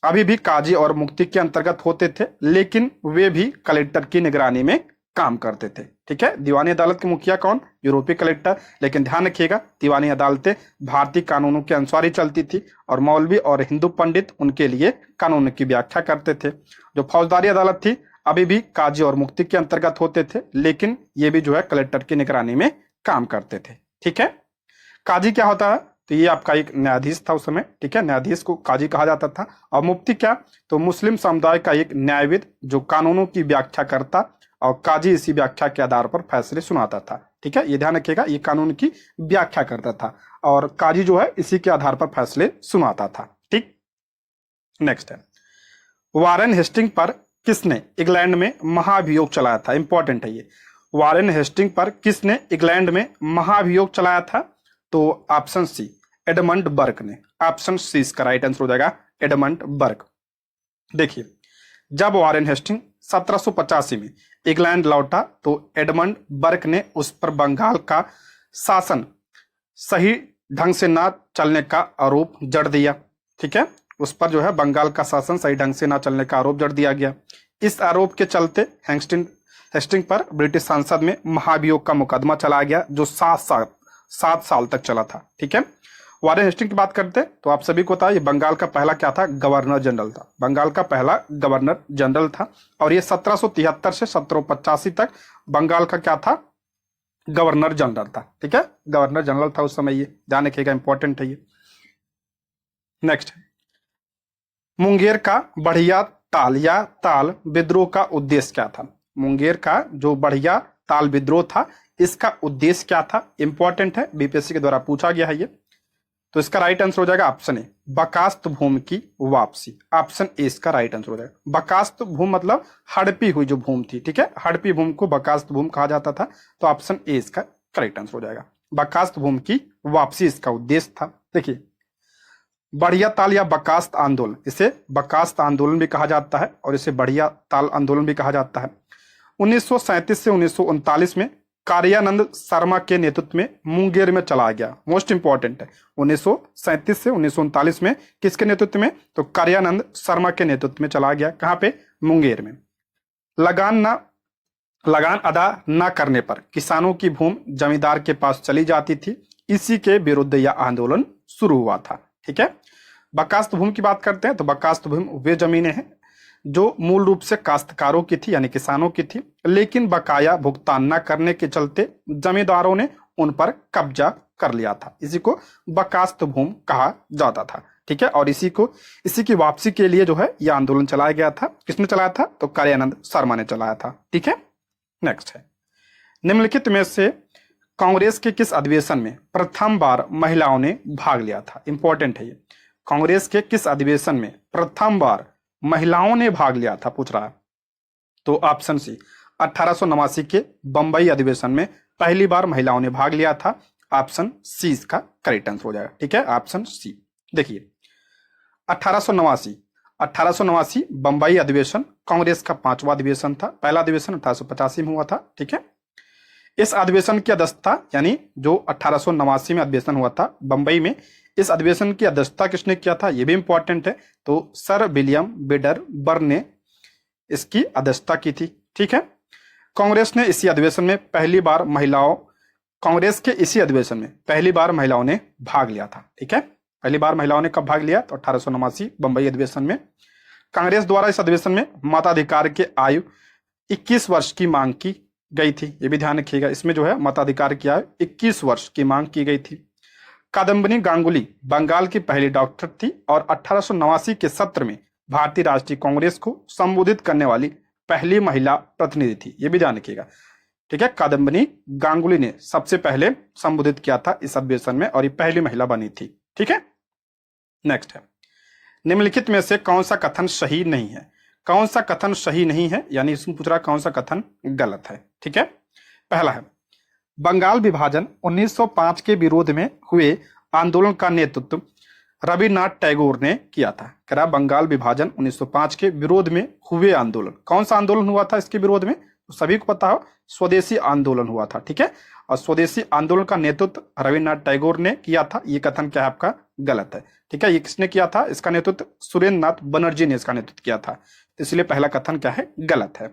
अभी भी काजी और मुफ्ती के अंतर्गत होते थे, लेकिन वे भी कलेक्टर की निगरानी में काम करते थे। ठीक है, दीवानी अदालत के मुखिया कौन? यूरोपीय कलेक्टर। लेकिन ध्यान रखिएगा, दीवानी अदालतें भारतीय कानूनों के अनुसार ही चलती थी और मौलवी और हिंदू पंडित उनके लिए कानून की व्याख्या करते थे। जो फौजदारी अदालत थी अभी भी काजी और मुफ्ती के अंतर्गत होते थे, लेकिन ये भी जो है कलेक्टर की निगरानी में काम करते थे। ठीक है, काजी क्या होता है? तो ये आपका एक न्यायाधीश था उस समय। ठीक है, न्यायाधीश को काजी कहा जाता था। और मुफ्ती क्या? तो मुस्लिम समुदाय का एक न्यायविद जो कानूनों की व्याख्या करता और काजी इसी व्याख्या के आधार पर फैसले सुनाता था। ठीक है, ये ध्यान रखिएगा, ये कानून की व्याख्या करता था और काजी जो है इसी के आधार पर फैसले सुनाता था। ठीक, नेक्स्ट है, वारेन हेस्टिंग पर किसने इंग्लैंड में महाभियोग चलाया था? इंपॉर्टेंट है ये। वारेन हेस्टिंग पर किसने इंग्लैंड में महाभियोग चलाया था? तो ऑप्शन सी एडमंड बर्क ने। ऑप्शन सी इसका राइट आंसर हो जाएगा, एडमंड बर्क। देखिए, जब वारेन हेस्टिंग 1785 में इंग्लैंड लौटा तो एडमंड बर्क ने उस पर बंगाल का शासन सही ढंग से ना चलने का आरोप जड़ दिया। ठीक है, उस पर जो है बंगाल का शासन सही ढंग से ना चलने का आरोप जड़ दिया गया। इस आरोप के चलते हेस्टिंग पर ब्रिटिश संसद में महाभियोग का मुकदमा चलाया गया जो 7 साल तक चला था। ठीक है, वारेन हेस्टिंग की बात करते हैं तो आप सभी को पता है ये बंगाल का पहला क्या था? गवर्नर जनरल था। बंगाल का पहला गवर्नर जनरल था और ये 1773 से 1785 तक बंगाल का क्या था? गवर्नर जनरल था। ठीक है, गवर्नर जनरल था उस समय। ये ध्यान रखिएगा, इंपॉर्टेंट है ये। नेक्स्ट, मुंगेर का बढ़िया ताल या ताल विद्रोह का उद्देश्य क्या था? मुंगेर का जो बढ़िया ताल विद्रोह था इसका उद्देश्य क्या था? इंपॉर्टेंट है, बीपीएससी के द्वारा पूछा गया है ये। तो इसका राइट आंसर हो जाएगा ऑप्शन ए, बकास्त भूमि की वापसी। ऑप्शन ए इसका राइट आंसर हो जाएगा। बकास्त भूमि मतलब हड़पी हुई जो भूमि थी। ठीक है, हड़पी भूमि को बकास्त भूमि कहा जाता था। तो ऑप्शन ए इसका करेक्ट आंसर हो जाएगा। बकास्त भूमि की वापसी इसका उद्देश्य था। देखिए, बढ़िया ताल या बर्खास्त आंदोलन, इसे बर्खास्त आंदोलन भी कहा जाता है और इसे बढ़िया ताल आंदोलन भी कहा जाता है। 1937 से 1939 में कार्यानंद शर्मा के नेतृत्व में मुंगेर में चलाया गया। मोस्ट इंपॉर्टेंट है, 1937 से 1939 में किसके नेतृत्व में? तो कार्यानंद शर्मा के नेतृत्व में चलाया गया। कहां पे? मुंगेर में। लगान अदा न करने पर किसानों की भूमि जमींदार के पास चली जाती थी। इसी के विरुद्ध यह आंदोलन शुरू हुआ था। ठीक है। बर्खास्त भूमि की बात करते हैं तो बर्खास्त भूमि वे जमीनें हैं जो मूल रूप से काश्तकारों की थी यानी किसानों की थी, लेकिन बकाया भुगतान न करने के चलते जमींदारों ने उन पर कब्जा कर लिया था। इसी को बर्खास्त भूमि कहा जाता था। ठीक है। और इसी की वापसी के लिए जो है यह आंदोलन चलाया गया था। किसने चलाया था? तो कार्यानंद शर्मा ने चलाया था। ठीक है। नेक्स्ट है, निम्नलिखित में से कांग्रेस के किस अधिवेशन में प्रथम बार महिलाओं ने भाग लिया था? इंपॉर्टेंट है ये। कांग्रेस के किस अधिवेशन में प्रथम बार महिलाओं ने भाग लिया था, पूछ रहा है। तो ऑप्शन सी, 1889 के बंबई अधिवेशन में पहली बार महिलाओं ने भाग लिया था। ऑप्शन सी इसका करेक्ट आंसर हो जाएगा। ठीक है। Option C. देखिए 1889 बंबई अधिवेशन कांग्रेस का 5वां अधिवेशन था। पहला अधिवेशन 1885 में हुआ था। ठीक है। इस अधिवेशन की अध्यक्षता यानी जो 1889 में अधिवेशन हुआ था बंबई में, इस अधिवेशन की अध्यक्षता किसने किया था? यह भी इंपॉर्टेंट है। तो सर विलियम बेडर बर्न ने इसकी अध्यक्षता की थी। ठीक है। कांग्रेस के इसी अधिवेशन में पहली बार महिलाओं ने भाग लिया था। ठीक है। पहली बार महिलाओं ने कब भाग लिया? तो 1889 बंबई अधिवेशन में। कांग्रेस द्वारा इस अधिवेशन में मताधिकार के आयु 21 वर्ष की मांग की गई थी। यह भी ध्यान रखिएगा, इसमें जो है मताधिकार की आयु 21 वर्ष की मांग की गई थी। कादम्बिनी गांगुली बंगाल की पहली डॉक्टर थी और 1889 के सत्र में भारतीय राष्ट्रीय कांग्रेस को संबोधित करने वाली पहली महिला प्रतिनिधि थी। यह भी ध्यान रखिएगा। ठीक है। कादम्बिनी गांगुली ने सबसे पहले संबोधित किया था इस अधिवेशन में और ये पहली महिला बनी थी। ठीक है। नेक्स्ट है, निम्नलिखित में से कौन सा कथन सही नहीं है? कौन सा कथन सही नहीं है यानी इसमें पूछ रहा कौन सा कथन गलत है। ठीक है। पहला है, बंगाल विभाजन 1905 के विरोध में हुए आंदोलन का नेतृत्व रविन्द्रनाथ टैगोर ने किया था। कह रहा बंगाल विभाजन 1905 के विरोध में हुए आंदोलन, कौन सा आंदोलन हुआ था इसके विरोध में? तो सभी को पता हो, स्वदेशी आंदोलन हुआ था। ठीक है। और स्वदेशी आंदोलन का नेतृत्व रविन्द्रनाथ टैगोर ने किया था। ये कथन क्या है आपका? गलत है। ठीक है। ये किसने किया था? इसका नेतृत्व सुरेंद्रनाथ बनर्जी ने इसका नेतृत्व किया था। तो इसलिए पहला कथन क्या है? गलत है।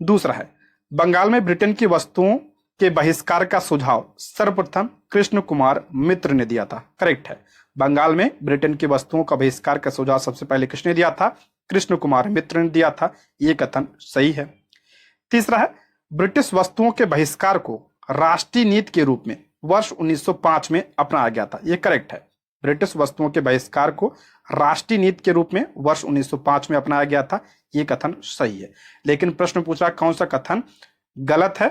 दूसरा है, बंगाल में ब्रिटेन की वस्तुओं के बहिष्कार का सुझाव सर्वप्रथम कृष्ण कुमार मित्र ने दिया था। करेक्ट है। बंगाल में ब्रिटेन की वस्तुओं का बहिष्कार का सुझाव सबसे पहले किसने दिया था? कृष्ण कुमार मित्र ने दिया था। यह कथन सही है। तीसरा है, ब्रिटिश वस्तुओं के बहिष्कार को राष्ट्रीय नीति के रूप में वर्ष 1905 में अपनाया गया था। यह करेक्ट है। ब्रिटिश वस्तुओं के बहिष्कार को राष्ट्रीय नीति के रूप में वर्ष 1905 में अपनाया गया था। यह कथन सही है। लेकिन प्रश्न पूछा कौन सा कथन गलत है?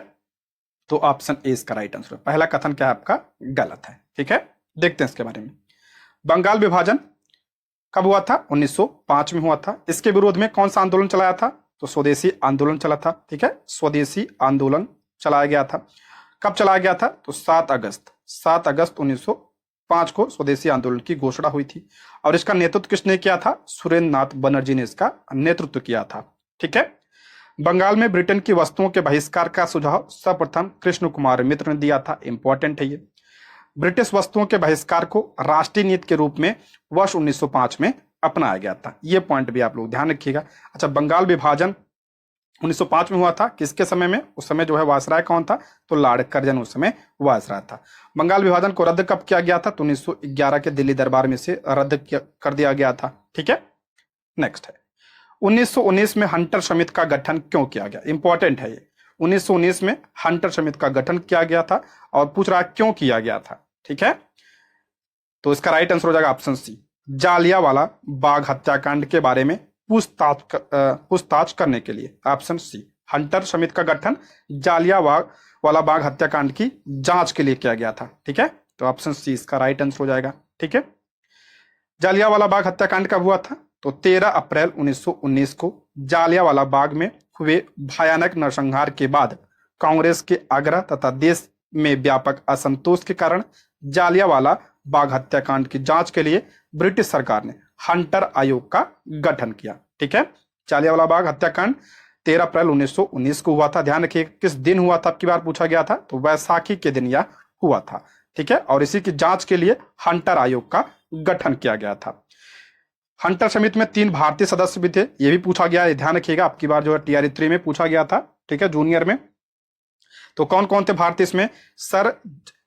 तो ऑप्शन ए इसका राइट आंसर है। पहला कथन क्या है आपका? गलत है। ठीक है। देखते हैं इसके बारे में। बंगाल विभाजन कब हुआ था? 1905 में हुआ था। इसके विरोध में कौन सा आंदोलन चलाया था? तो स्वदेशी आंदोलन चला था। ठीक है। स्वदेशी आंदोलन चलाया गया था। कब चलाया गया था? तो 7 अगस्त 1905 को स्वदेशी आंदोलन की घोषणा हुई थी और इसका नेतृत्व किसने किया था? सुरेंद्रनाथ बनर्जी ने इसका नेतृत्व किया था। ठीक है। बंगाल में ब्रिटेन की वस्तुओं के बहिष्कार का सुझाव सर्वप्रथम कृष्ण कुमार मित्र ने दिया था। इंपॉर्टेंट है ये। ब्रिटिश वस्तुओं के बहिष्कार को राष्ट्रीय नीति के रूप में वर्ष 1905 में अपनाया गया था। ये पॉइंट भी आप लोग ध्यान रखिएगा। अच्छा, बंगाल विभाजन 1905 में हुआ था। किसके समय में? उस समय जो है वायसराय कौन था? तो लॉर्ड कर्जन उस समय वायसराय था। बंगाल विभाजन को रद्द कब किया गया था? तो 1911 के दिल्ली दरबार में से रद्द कर दिया गया था। ठीक है। नेक्स्ट है, 1919 में हंटर समिति का गठन क्यों किया गया? इंपॉर्टेंट है ये। 1919 में हंटर समिति का गठन किया गया था और पूछ रहा क्यों किया गया था। ठीक है। तो इसका राइट आंसर हो जाएगा ऑप्शन सी, जालियांवाला बाग हत्याकांड के बारे में पूछताछ करने के लिए। ऑप्शन सी, हंटर समिति का गठन जालियांवाला बाग हत्याकांड की जांच के लिए किया गया था। ठीक है। तो ऑप्शन सी इसका राइट आंसर हो जाएगा। ठीक है। जालियांवाला बाग हत्याकांड कब हुआ था? तो 13 अप्रैल 1919 को जालियांवाला बाग में हुए भयानक नरसंहार के बाद कांग्रेस के आग्रह तथा देश में व्यापक असंतोष के कारण जालियांवाला बाघ हत्याकांड की जांच के लिए ब्रिटिश सरकार ने हंटर आयोग का गठन किया। ठीक है, जालियांवाला बाग हत्याकांड 13 अप्रैल 1919 को हुआ था। ध्यान रखिए किस दिन हुआ था, अब की बार पूछा गया था, तो वैसाखी के दिन यह हुआ था। ठीक है, और इसी की जांच के लिए हंटर आयोग का गठन किया गया था। हंटर समिति में 3 भारतीय सदस्य भी थे, ये भी पूछा गया है, ध्यान रखिएगा, अब की बार जो है टीआरई 3 में पूछा गया था। ठीक है, जूनियर में। तो कौन कौन थे भारतीय इसमें? सर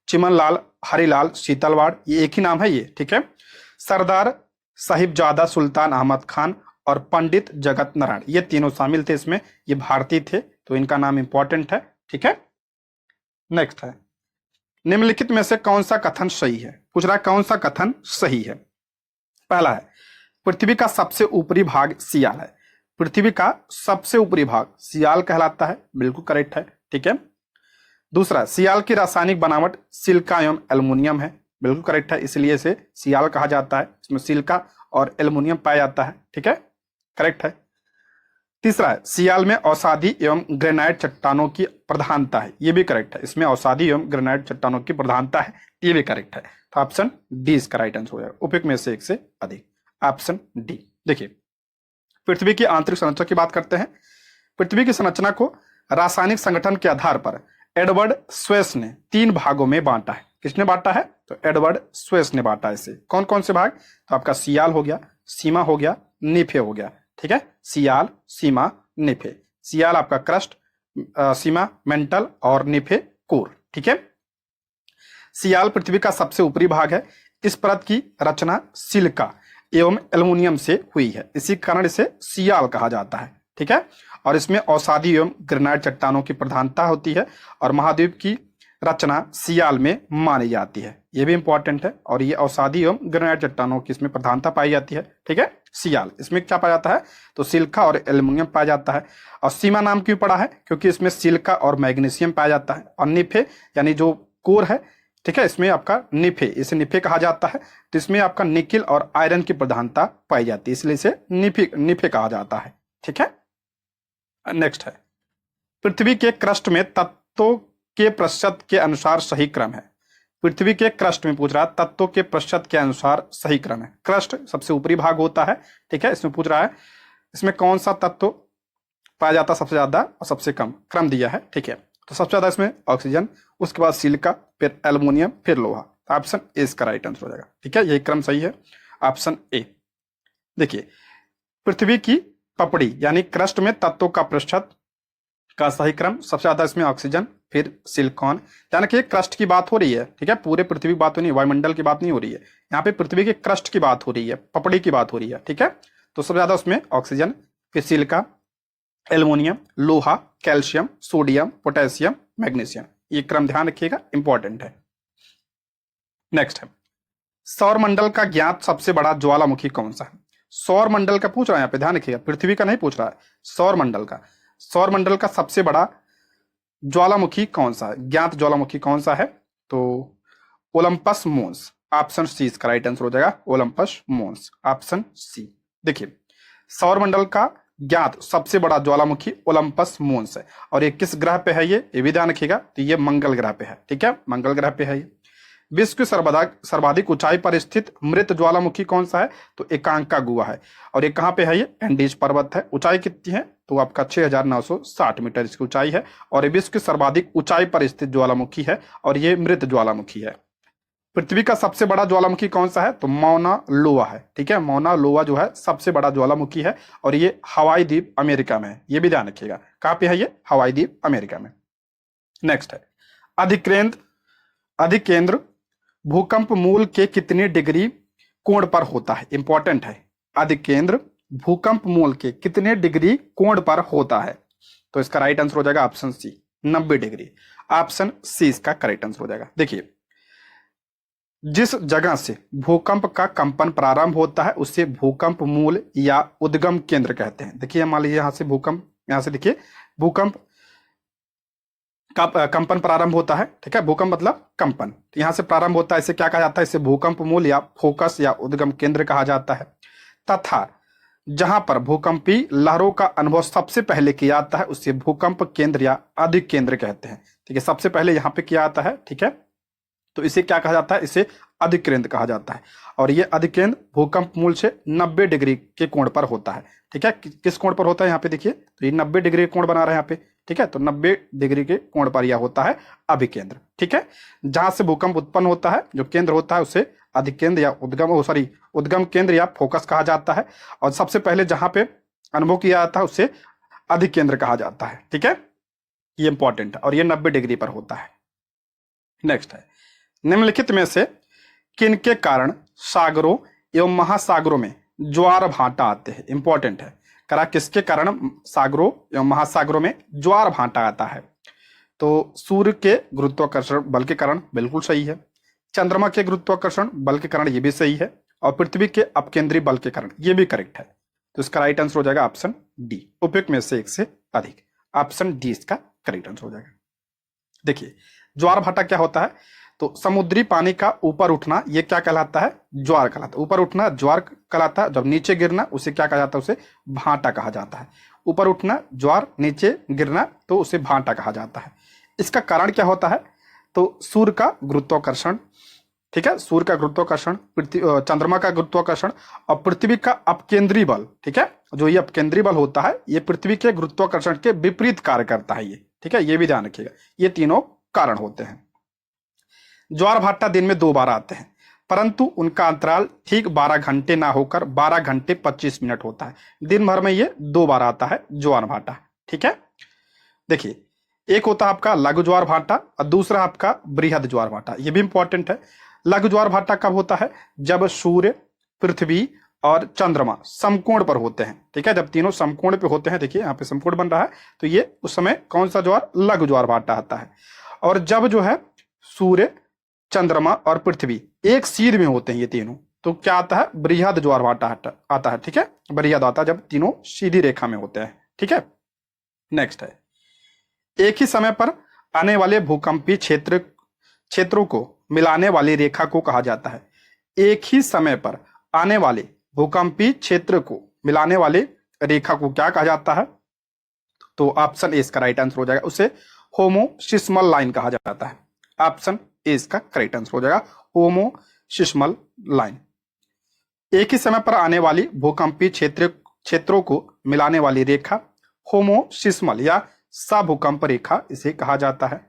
चिमनलाल हरिलाल शीतलवाड़, ये एक ही नाम है ये। ठीक है, सरदार साहिबजादा सुल्तान अहमद खान और पंडित जगत नारायण, ये तीनों शामिल थे इसमें, ये भारतीय थे, तो इनका नाम इंपॉर्टेंट है। ठीक है, नेक्स्ट है, निम्नलिखित में से कौन सा कथन सही है? पूछ रहा है कौन सा कथन सही है। पहला है पृथ्वी का सबसे ऊपरी भाग सियाल है। पृथ्वी का सबसे ऊपरी भाग सियाल कहलाता है, बिल्कुल करेक्ट है। ठीक है, दूसरा, सियाल की रासायनिक बनावट सिलिका एवं एल्युमिनियम है, बिल्कुल करेक्ट है, इसलिए इसे सियाल कहा जाता है, इसमें सिलिका और एल्युमिनियम पाया जाता है। ठीक है, करेक्ट है। तीसरा है सियाल में औषधि एवं ग्रेनाइट चट्टानों की प्रधानता है, ये भी करेक्ट है, इसमें औषधि एवं ग्रेनाइट चट्टानों की प्रधानता है, ये भी करेक्ट है। तो ऑप्शन डी इसका राइट आंसर हो जाएगा, उपयुक्त में से एक से अधिक, ऑप्शन डी। देखिए पृथ्वी की आंतरिक संरचना की बात करते हैं। पृथ्वी की संरचना को रासायनिक संगठन के आधार पर एडवर्ड स्वेस ने 3 भागों में बांटा है। किसने बांटा है? तो एडवर्ड स्वेस ने बांटा इसे। कौन कौन से भाग? तो आपका सियाल हो गया, सीमा हो गया, निफे हो गया। ठीक है, सियाल, सीमा, निफे। सियाल आपका क्रस्ट, सीमा मेंटल और निफे कोर। ठीक है, सियाल पृथ्वी का सबसे ऊपरी भाग है। इस परत की रचना सिलिका एवं एल्युमिनियम से हुई है, इसी कारण इसे सियाल कहा जाता है। ठीक है, और इसमें औषधि एवं ग्रेनाइट चट्टानों की प्रधानता होती है और महाद्वीप की रचना सियाल में मानी जाती है, ये भी इंपॉर्टेंट है। और ये औषधि एवं ग्रेनाइट चट्टानों की इसमें प्रधानता पाई जाती है। ठीक है, सियाल, इसमें क्या पाया जाता है? तो सिलिका और एल्युमिनियम पाया जाता है। और सीमा नाम क्यों पड़ा है? क्योंकि इसमें सिलिका और मैग्नीशियम पाया जाता है। और निफे यानी जो कोर है, ठीक है, इसमें आपका निफे, इसे निफे कहा जाता है, तो इसमें आपका निकिल और आयरन की प्रधानता पाई जाती है, इसलिए इसे निफे कहा जाता है। ठीक है, नेक्स्ट है पृथ्वी के क्रस्ट में तत्वों के प्रतिशत के अनुसार सही क्रम है। पृथ्वी के क्रस्ट में पूछ रहा है तत्वों के प्रतिशत के अनुसार सही क्रम है। क्रस्ट सबसे ऊपरी भाग होता है। ठीक है, इसमें पूछ रहा है इसमें कौन सा तत्व पाया जाता है सबसे ज्यादा और सबसे कम, क्रम दिया है। ठीक है, तो सबसे ज्यादा इसमें ऑक्सीजन, उसके बाद सिलिका, फिर एल्युमिनियम, फिर लोहा। ऑप्शन ए इसका राइट आंसर हो जाएगा। ठीक है, यही क्रम सही है, ऑप्शन ए। देखिए पृथ्वी की पपड़ी यानी क्रस्ट में तत्वों का प्रतिशत का सही क्रम, सबसे ज्यादा इसमें ऑक्सीजन, फिर सिलिकॉन। ध्यान रखिए क्रस्ट की बात हो रही है। ठीक है, पूरे पृथ्वी की बात नहीं, वायुमंडल की बात नहीं हो रही है, यहाँ पे पृथ्वी के क्रस्ट की बात हो रही है, पपड़ी की बात हो रही है। ठीक है, तो सबसे ज्यादा उसमें ऑक्सीजन, फिर सिलिका, एल्युमिनियम, लोहा, कैल्शियम, सोडियम, पोटेशियम, मैग्नीशियम। ये क्रम ध्यान रखिएगा, इंपॉर्टेंट है। नेक्स्ट है सौर मंडल का ज्ञात सबसे बड़ा ज्वालामुखी कौन सा है? सौर मंडल का पूछ रहा है यहाँ पे, ध्यान रखिएगा, पृथ्वी का नहीं पूछ रहा है, सौर मंडल का। सौर मंडल का सबसे बड़ा ज्वालामुखी कौन सा है, ज्ञात ज्वालामुखी कौन सा है? तो ओलंपस मोन्स, ऑप्शन सी इसका राइट आंसर हो जाएगा, ओलंपस मोन्स, ऑप्शन सी। देखिए सौरमंडल का ज्ञात सबसे बड़ा ज्वालामुखी ओलंपस मोन्स है, और ये किस ग्रह पे है? ये भी ध्यान रखिएगा, तो ये मंगल ग्रह पे है। ठीक है, मंगल ग्रह पे है ये। विश्व की सर्वाधिक ऊंचाई पर स्थित मृत ज्वालामुखी कौन सा है? तो एकांका गुहा है, और ये कहाँ पे है? ये एंडीज पर्वत है। ऊंचाई कितनी है? तो आपका 6960 मीटर इसकी ऊंचाई है, और ये विश्व की सर्वाधिक ऊंचाई पर स्थित ज्वालामुखी है, और ये मृत ज्वालामुखी है। पृथ्वी का सबसे बड़ा ज्वालामुखी कौन सा है? तो मौना लोआ है। ठीक है, मौना लोआ जो है सबसे बड़ा ज्वालामुखी है, और ये हवाई द्वीप अमेरिका में है, ये भी ध्यान रखिएगा। कहाँ पे है ये? हवाई द्वीप अमेरिका में। नेक्स्ट है अधिकेंद्र भूकंप मूल के कितने डिग्री कोण पर होता है? इंपॉर्टेंट है, अधिकेंद्र भूकंप मूल के कितने डिग्री कोण पर होता है? तो इसका राइट आंसर हो जाएगा option C, 90 degree. Option C इसका करेक्ट आंसर हो जाएगा। देखिए जिस जगह से भूकंप का कंपन प्रारंभ होता है उसे भूकंप मूल या उद्गम केंद्र कहते हैं। देखिए मान लीजिए यहां से भूकंप, यहां से देखिए भूकंप का कंपन प्रारंभ होता है। ठीक है, भूकंप मतलब कंपन, तो यहां से प्रारंभ होता है, इसे क्या कहा जाता है? इसे भूकंप मूल या फोकस या उद्गम केंद्र कहा जाता है। तथा जहां पर भूकंपी लहरों का अनुभव सबसे पहले किया जाता है उसे भूकंप केंद्र या अधिकेंद्र कहते हैं। ठीक है, सबसे पहले यहां पे किया जाता है। ठीक है, तो इसे क्या कहा जाता है, इसे अधिकेंद्र कहा जाता है। और ये अधिकेंद्र भूकंप मूल से 90 डिग्री के कोण पर होता है। ठीक है, किस कोण पर होता है यहाँ पे देखिए, तो ये 90 डिग्री कोण बना रहा है यहाँ पे। ठीक है, तो 90 डिग्री के कोण पर यह होता है अभिकेंद्र। ठीक है, जहां से भूकंप उत्पन्न होता है, जो केंद्र होता है उसे अधिकेंद्र या उद्गम केंद्र या फोकस कहा जाता है। और सबसे पहले जहां पे अनुभव किया जाता है उसे अधिकेंद्र कहा जाता है। ठीक है, ये इंपॉर्टेंट है और ये 90 डिग्री पर होता है। नेक्स्ट है, निम्नलिखित में से किनके कारण सागरों एवं महासागरों में ज्वार भाटा आते हैं। इंपॉर्टेंट है, करा किसके कारण सागरों एवं महासागरों में ज्वार भाटा आता है। तो सूर्य के गुरुत्वाकर्षण बल के कारण, बिल्कुल सही है। चंद्रमा के गुरुत्वाकर्षण बल के कारण, ये भी सही है। और पृथ्वी के अपकेंद्री बल के कारण, ये भी करेक्ट है। तो इसका राइट आंसर हो जाएगा ऑप्शन डी, उपयुक्त में से एक से अधिक। ऑप्शन डी इसका करेक्ट आंसर हो जाएगा। देखिए, ज्वार भाटा क्या होता है, तो समुद्री पानी का ऊपर उठना, ये क्या कहलाता है, ज्वार कहलाता है। ऊपर उठना ज्वार कहलाता है, जब नीचे गिरना उसे क्या कहा जाता है, उसे भाटा कहा जाता है। ऊपर उठना ज्वार, नीचे गिरना तो उसे भाटा कहा जाता है। इसका कारण क्या होता है, तो सूर्य का गुरुत्वाकर्षण, ठीक है, सूर्य का गुरुत्वाकर्षण, चंद्रमा का गुरुत्वाकर्षण और पृथ्वी का अपकेंद्री बल। ठीक है, जो ये अपकेंद्री बल होता है ये पृथ्वी के गुरुत्वाकर्षण के विपरीत कार्य करता है ये। ठीक है, ये भी ध्यान रखिएगा, ये तीनों कारण होते हैं। ज्वार भाटा दिन में 2 बार आते हैं, परंतु उनका अंतराल ठीक 12 घंटे ना होकर 12 घंटे 25 मिनट होता है। दिन भर में ये 2 बार आता है ज्वार भाटा। ठीक है, देखिए, एक होता है आपका लघु ज्वार भाटा और दूसरा आपका बृहद ज्वार भाटा। ये भी इंपॉर्टेंट है। लघु ज्वार भाटा कब होता है, जब सूर्य, पृथ्वी और चंद्रमा समकोण पर होते हैं। ठीक है, जब तीनों समकोण पे होते हैं, देखिए यहाँ पे समकोण बन रहा है, तो ये उस समय कौन सा ज्वार, लघु ज्वार भाटा आता है। और जब जो है सूर्य, चंद्रमा और पृथ्वी एक सीध में होते हैं ये तीनों, तो क्या आता है, बृहद ज्वार भाटा आता है। ठीक है, बृहद आता है जब तीनों सीधी रेखा में होते हैं। ठीक है, नेक्स्ट है, एक ही समय पर आने वाले भूकंपीय क्षेत्रों को मिलाने वाली रेखा को कहा जाता है। एक ही समय पर आने वाले भूकंपीय क्षेत्र को मिलाने वाले रेखा को क्या कहा जाता है, तो ऑप्शन ए इसका राइट आंसर हो जाएगा, उसे होमोसिस्मल लाइन कहा जाता है। ऑप्शन ए इसका करेक्ट आंसर हो जाएगा, होमोसिस्मल लाइन। एक ही समय पर आने वाली भूकंपीय क्षेत्रों को मिलाने वाली रेखा होमोसिस्मल या सभूकंप रेखा इसे कहा जाता है।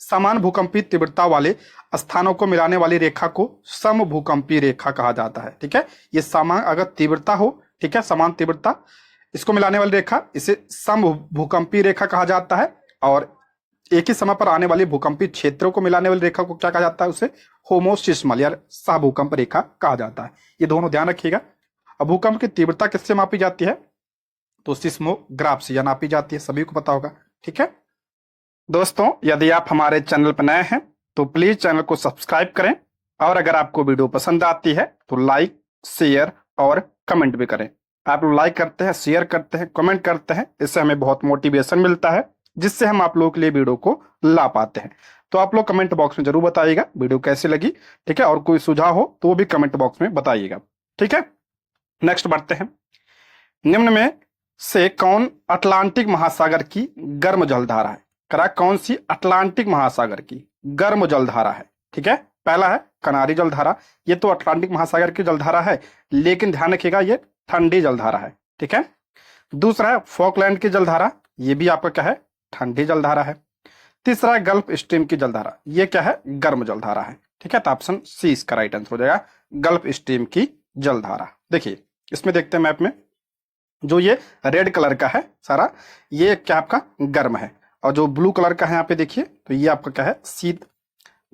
समान भूकंपीय तीव्रता वाले स्थानों को मिलाने वाली रेखा को समभूकंपीय रेखा कहा जाता है। ठीक है, ये समान अगर तीव्रता हो, ठीक है, समान तीव्रता, इसको मिलाने वाली रेखा इसे समभूकंपीय रेखा कहा जाता है। और एक ही समय पर आने वाली भूकंपीय क्षेत्रों को मिलाने वाली रेखा को क्या कहा जाता है, उसे होमोसिस्मल या सहभूकंप रेखा कहा जाता है। ये दोनों ध्यान रखिएगा। अब भूकंप की तीव्रता किससे मापी जाती है, तो सिस्मोग्राफ से या नापी जाती है, सभी को पता होगा। ठीक है दोस्तों, यदि आप हमारे चैनल पर नए हैं तो प्लीज चैनल को सब्सक्राइब करें, और अगर आपको वीडियो पसंद आती है तो लाइक, शेयर और कमेंट भी करें। आप लोग लाइक करते हैं, शेयर करते हैं, कमेंट करते हैं, इससे हमें बहुत मोटिवेशन मिलता है, जिससे हम आप लोगों के लिए वीडियो को ला पाते हैं। तो आप लोग कमेंट बॉक्स में जरूर बताइएगा वीडियो कैसी लगी। ठीक है, और कोई सुझाव हो तो वो भी कमेंट बॉक्स में बताइएगा। ठीक है, नेक्स्ट बढ़ते हैं। निम्न में से कौन अटलांटिक महासागर की गर्म जलधारा है, करा कौन सी अटलांटिक महासागर की गर्म जलधारा है। ठीक है, पहला है कनारी जलधारा, ये तो अटलांटिक महासागर की जलधारा है, लेकिन ध्यान रखिएगा ये ठंडी जलधारा है। ठीक है, दूसरा है फॉकलैंड की जलधारा, ये भी आपका क्या है, ठंडी जलधारा है। तीसरा है गल्फ स्ट्रीम की जलधारा, ये क्या है, गर्म जलधारा है। ठीक है, तो ऑप्शन सी इसका राइट आंसर हो जाएगा, गल्फ स्ट्रीम की जलधारा। देखिए इसमें देखते हैं मैप में, जो ये रेड कलर का है सारा, ये क्या आपका गर्म है, और जो ब्लू कलर का है यहाँ पे देखिए, तो ये आपका क्या है, शीत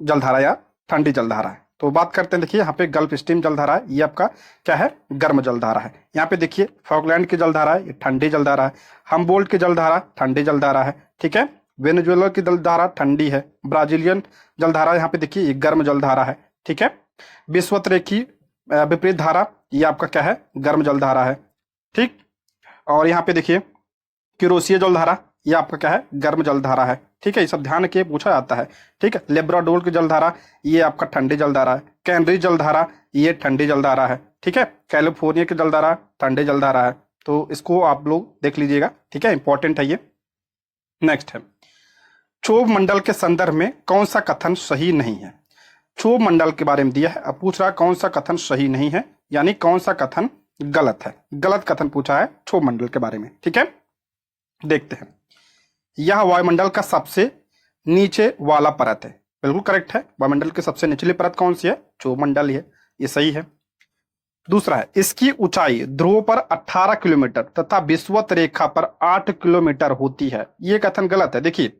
जलधारा या ठंडी जलधारा है। तो बात करते हैं, देखिए यहाँ पे गल्फ स्ट्रीम जलधारा है, ये आपका क्या है, गर्म जलधारा है। यहाँ पे देखिए फॉकलैंड की जलधारा है, ये ठंडी जलधारा है। हम्बोल्ट की जलधारा ठंडी जलधारा है। ठीक है, वेनेजुएला की जलधारा ठंडी है। ब्राजीलियन जलधारा यहाँ पे देखिए ये गर्म जलधारा है। ठीक है, विषुवत-रेखीय विपरीत धारा, ये आपका क्या है, गर्म जलधारा है। ठीक, और यहाँ पे देखिए क्यूरोसीय जलधारा, ये आपका क्या है, गर्म जलधारा है। ठीक है, ये सब ध्यान के पूछा जाता है। ठीक है, लेब्राडोर की जलधारा, ये आपका ठंडी जलधारा है। कैनरी जलधारा, ये ठंडी जलधारा है। ठीक है, कैलिफोर्निया की जलधारा ठंडी जलधारा है। तो इसको आप लोग देख लीजिएगा। ठीक है, इंपॉर्टेंट है ये। नेक्स्ट है, क्षोभ मंडल के संदर्भ में कौन सा कथन सही नहीं है? क्षोभ मंडल के बारे में दिया है, अब पूछ रहा है कौन सा कथन सही नहीं है, यानी कौन सा कथन गलत है। गलत कथन पूछा है क्षोभ मंडल के बारे में। ठीक है, देखते हैं। यह वायुमंडल का सबसे नीचे वाला परत है, बिल्कुल करेक्ट है। वायुमंडल की सबसे निचली परत कौन सी है? क्षोभ मंडल ही है, ये सही है। दूसरा है, इसकी ऊंचाई ध्रुव पर 18 किलोमीटर तथा विषुवत रेखा पर 8 किलोमीटर होती है। ये कथन गलत है। देखिए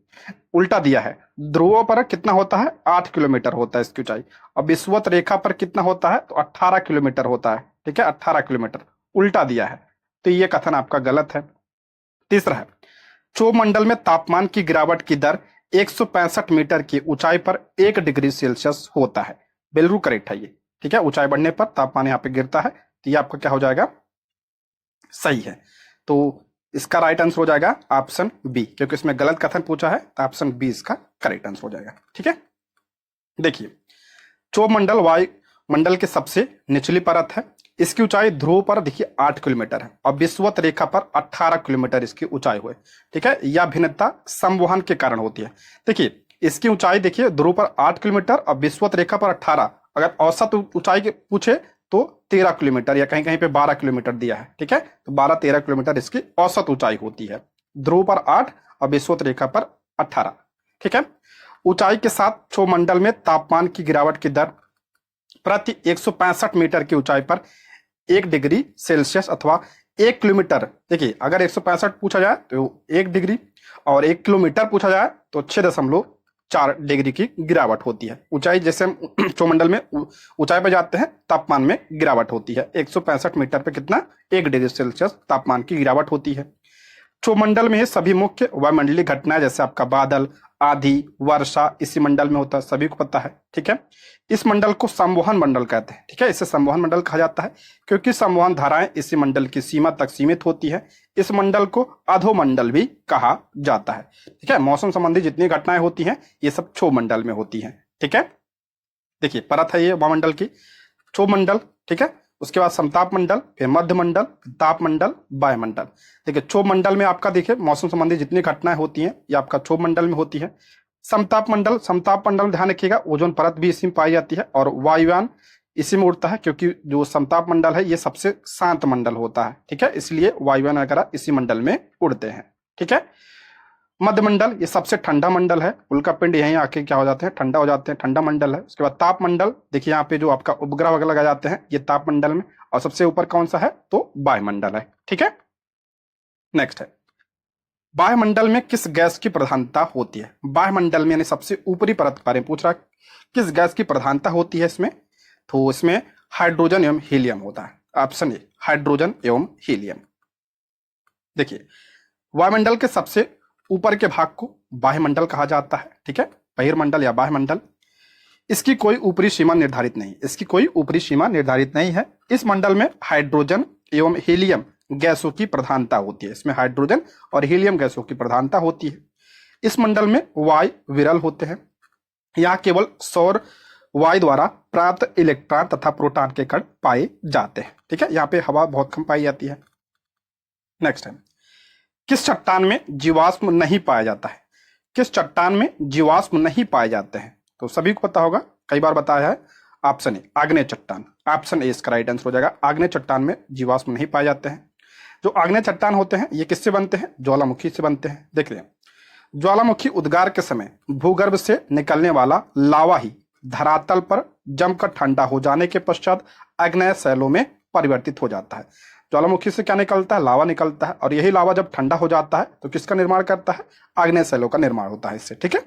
उल्टा दिया है, ध्रुव पर कितना होता है? 8 किलोमीटर होता है इसकी ऊंचाई, और विषुवत रेखा पर कितना होता है? तो 18 किलोमीटर होता है। ठीक है, 18 किलोमीटर उल्टा दिया है, तो ये कथन आपका गलत है। तीसरा है, क्षोभ मंडल में तापमान की गिरावट की दर 165 मीटर की ऊंचाई पर 1 डिग्री सेल्सियस होता है। बिल्कुल करेक्ट है ये। ठीक है, ऊंचाई बढ़ने पर तापमान यहाँ पे गिरता है, तो ये आपका क्या हो जाएगा? सही है। तो इसका राइट आंसर हो जाएगा ऑप्शन बी, क्योंकि इसमें गलत कथन पूछा है, तो ऑप्शन बी इसका करेक्ट आंसर हो जाएगा। ठीक है, देखिए क्षोभ मंडल वायुमंडल की सबसे निचली परत है। इसकी ऊंचाई ध्रुव पर देखिए 8 किलोमीटर है, और विषुवत रेखा पर 18 किलोमीटर इसकी ऊंचाई हुई। ठीक है, यह भिन्नता संवहन के कारण होती है। देखिए इसकी ऊंचाई देखिए ध्रुव पर 8 किलोमीटर और विषुवत रेखा पर 18, अगर औसत ऊंचाई पूछे तो 13 किलोमीटर या कहीं कहीं पे 12 किलोमीटर दिया है। ठीक है, तो 12-13 किलोमीटर इसकी औसत ऊंचाई होती है, ध्रुव पर 8 और विषुवत रेखा पर 18। ठीक है, ऊंचाई के साथ क्षोभ मंडल में तापमान की गिरावट की दर प्रति 165 मीटर की ऊंचाई पर 1 डिग्री सेल्सियस अथवा 1 किलोमीटर। देखिए अगर 165 पूछा जाए तो 1 डिग्री, और 1 किलोमीटर पूछा जाए तो 6.4 डिग्री की गिरावट होती है। ऊंचाई जैसे हम क्षोभ मंडल में ऊंचाई पर जाते हैं, तापमान में गिरावट होती है। 165 मीटर पे कितना? 1 डिग्री सेल्सियस तापमान की गिरावट होती है। क्षोभ मंडल में सभी मुख्य वायुमंडलीय घटनाएं जैसे आपका बादल, आंधी, वर्षा इसी मंडल में होता है, सभी को पता है। ठीक है, इस मंडल को संवहन मंडल कहते हैं। ठीक है, इसे संवहन मंडल कहा जाता है क्योंकि संवहन धाराएं इसी मंडल की सीमा तक सीमित होती है। इस मंडल को अधोमंडल भी कहा जाता है। ठीक है, मौसम संबंधी जितनी घटनाएं होती हैं ये सब क्षोभ मंडल में होती हैं। ठीक है, देखिए परत है ये वायुमंडल की, क्षोभ मंडल। ठीक है, उसके बाद समताप मंडल, फिर मध्य मंडल, ताप मंडल, वायुमंडल। देखिए क्षोभ मंडल में आपका देखिए मौसम संबंधी जितनी घटनाएं होती हैं ये आपका क्षोभ मंडल में होती है। समताप मंडल ध्यान रखिएगा, ओजोन परत भी इसी में पाई जाती है, और वायुयान इसी में उड़ता है, क्योंकि जो समताप मंडल है ये सबसे शांत मंडल होता है। ठीक है, इसलिए वायुयान वगैरह इसी मंडल में उड़ते हैं। ठीक है, मध्य मंडल ये सबसे ठंडा मंडल है, उल्कापिंड यहीं आके क्या हो जाते हैं? ठंडा हो जाते हैं, ठंडा मंडल है। उसके बाद ताप मंडल, देखिए यहाँ पे जो आपका उपग्रह वगैरह लगाए जाते हैं ये ताप मंडल में, और सबसे ऊपर कौन सा है? तो वायुमंडल है। ठीक है, नेक्स्ट है, वायुमंडल में किस गैस की प्रधानता होती है? वायुमंडल में यानी सबसे ऊपरी परत के बारे में पूछ रहा है, किस गैस की प्रधानता होती है इसमें? तो इसमें हाइड्रोजन एवं हीलियम होता है। ऑप्शन ए, हाइड्रोजन एवं हीलियम। देखिए वायुमंडल के सबसे ऊपर के भाग को वायुमंडल कहा जाता है। ठीक है, बहिर्मंडल या वायुमंडल। इसकी कोई ऊपरी सीमा निर्धारित नहीं, इसकी कोई ऊपरी सीमा निर्धारित नहीं है। इस मंडल में हाइड्रोजन एवं हीलियम गैसों की प्रधानता होती है। इसमें हाइड्रोजन और हीलियम गैसों की प्रधानता होती है। इस मंडल में वायु विरल होते हैं। यहाँ केवल सौर वायु द्वारा प्राप्त इलेक्ट्रॉन तथा प्रोटॉन के कण पाए जाते हैं। ठीक है, यहाँ पे हवा बहुत कम पाई जाती है। नेक्स्ट है, किस चट्टान में जीवाश्म नहीं पाया जाता है? किस चट्टान में जीवाश्म नहीं पाए जाते हैं? तो सभी को पता होगा, कई बार बताया है। ऑप्शन ए, आग्नेय चट्टान। ऑप्शन ए इसका राइट आंसर हो जाएगा। आग्नेय चट्टान में जीवाश्म नहीं पाए जाते हैं। जो आग्नेय चट्टान होते हैं ये किससे बनते हैं? ज्वालामुखी से बनते हैं। देख लें, ज्वालामुखी उद्गार के समय भूगर्भ से निकलने वाला लावा ही धरातल पर जमकर ठंडा हो जाने के पश्चात आग्नेय शैलों में परिवर्तित हो जाता है। ज्वालामुखी से क्या निकलता है? लावा निकलता है, और यही लावा जब ठंडा हो जाता है तो किसका निर्माण करता है? आग्नेय शैलों का निर्माण होता है इससे। ठीक है,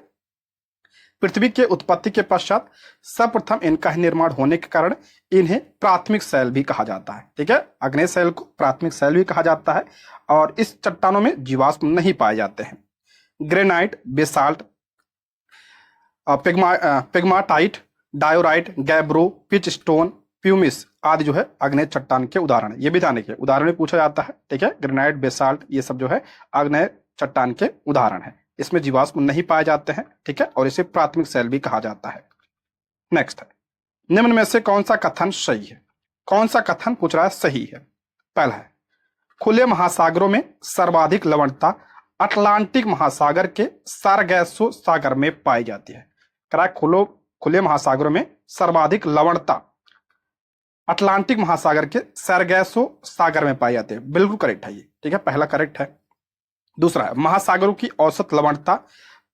पृथ्वी के उत्पत्ति के पश्चात सर्वप्रथम इनका ही निर्माण होने के कारण इन्हें प्राथमिक शैल भी कहा जाता है। ठीक है, आग्नेय शैल को प्राथमिक शैल भी कहा जाता है, और इस चट्टानों में जीवाश्म नहीं पाए जाते हैं। Granite, basalt, pegmatite, diorite, gabbro, pitch stone, pumice आदि जो है आग्नेय चट्टान के उदाहरण है। ये भी ध्यान रखिए, उदाहरण में पूछा जाता है। ठीक है, ग्रेनाइट, बेसाल्ट ये सब जो है आग्नेय चट्टान के उदाहरण है। इसमें जीवाश्म नहीं पाए जाते हैं। ठीक है, और इसे प्राथमिक शैल भी कहा जाता है। नेक्स्ट है, निम्न में से कौन सा कथन सही है? कौन सा कथन पूछ रहा है सही है? पहला है, खुले महासागरों में सर्वाधिक लवणता अटलांटिक महासागर के सारगैसो सागर में पाई जाती है। खुले महासागरों में सर्वाधिक लवणता अटलांटिक महासागर के सारगैसो सागर में पाई जाती है। बिल्कुल करेक्ट है ये, ठीक है, पहला करेक्ट है। दूसरा है महासागरों की औसत लवणता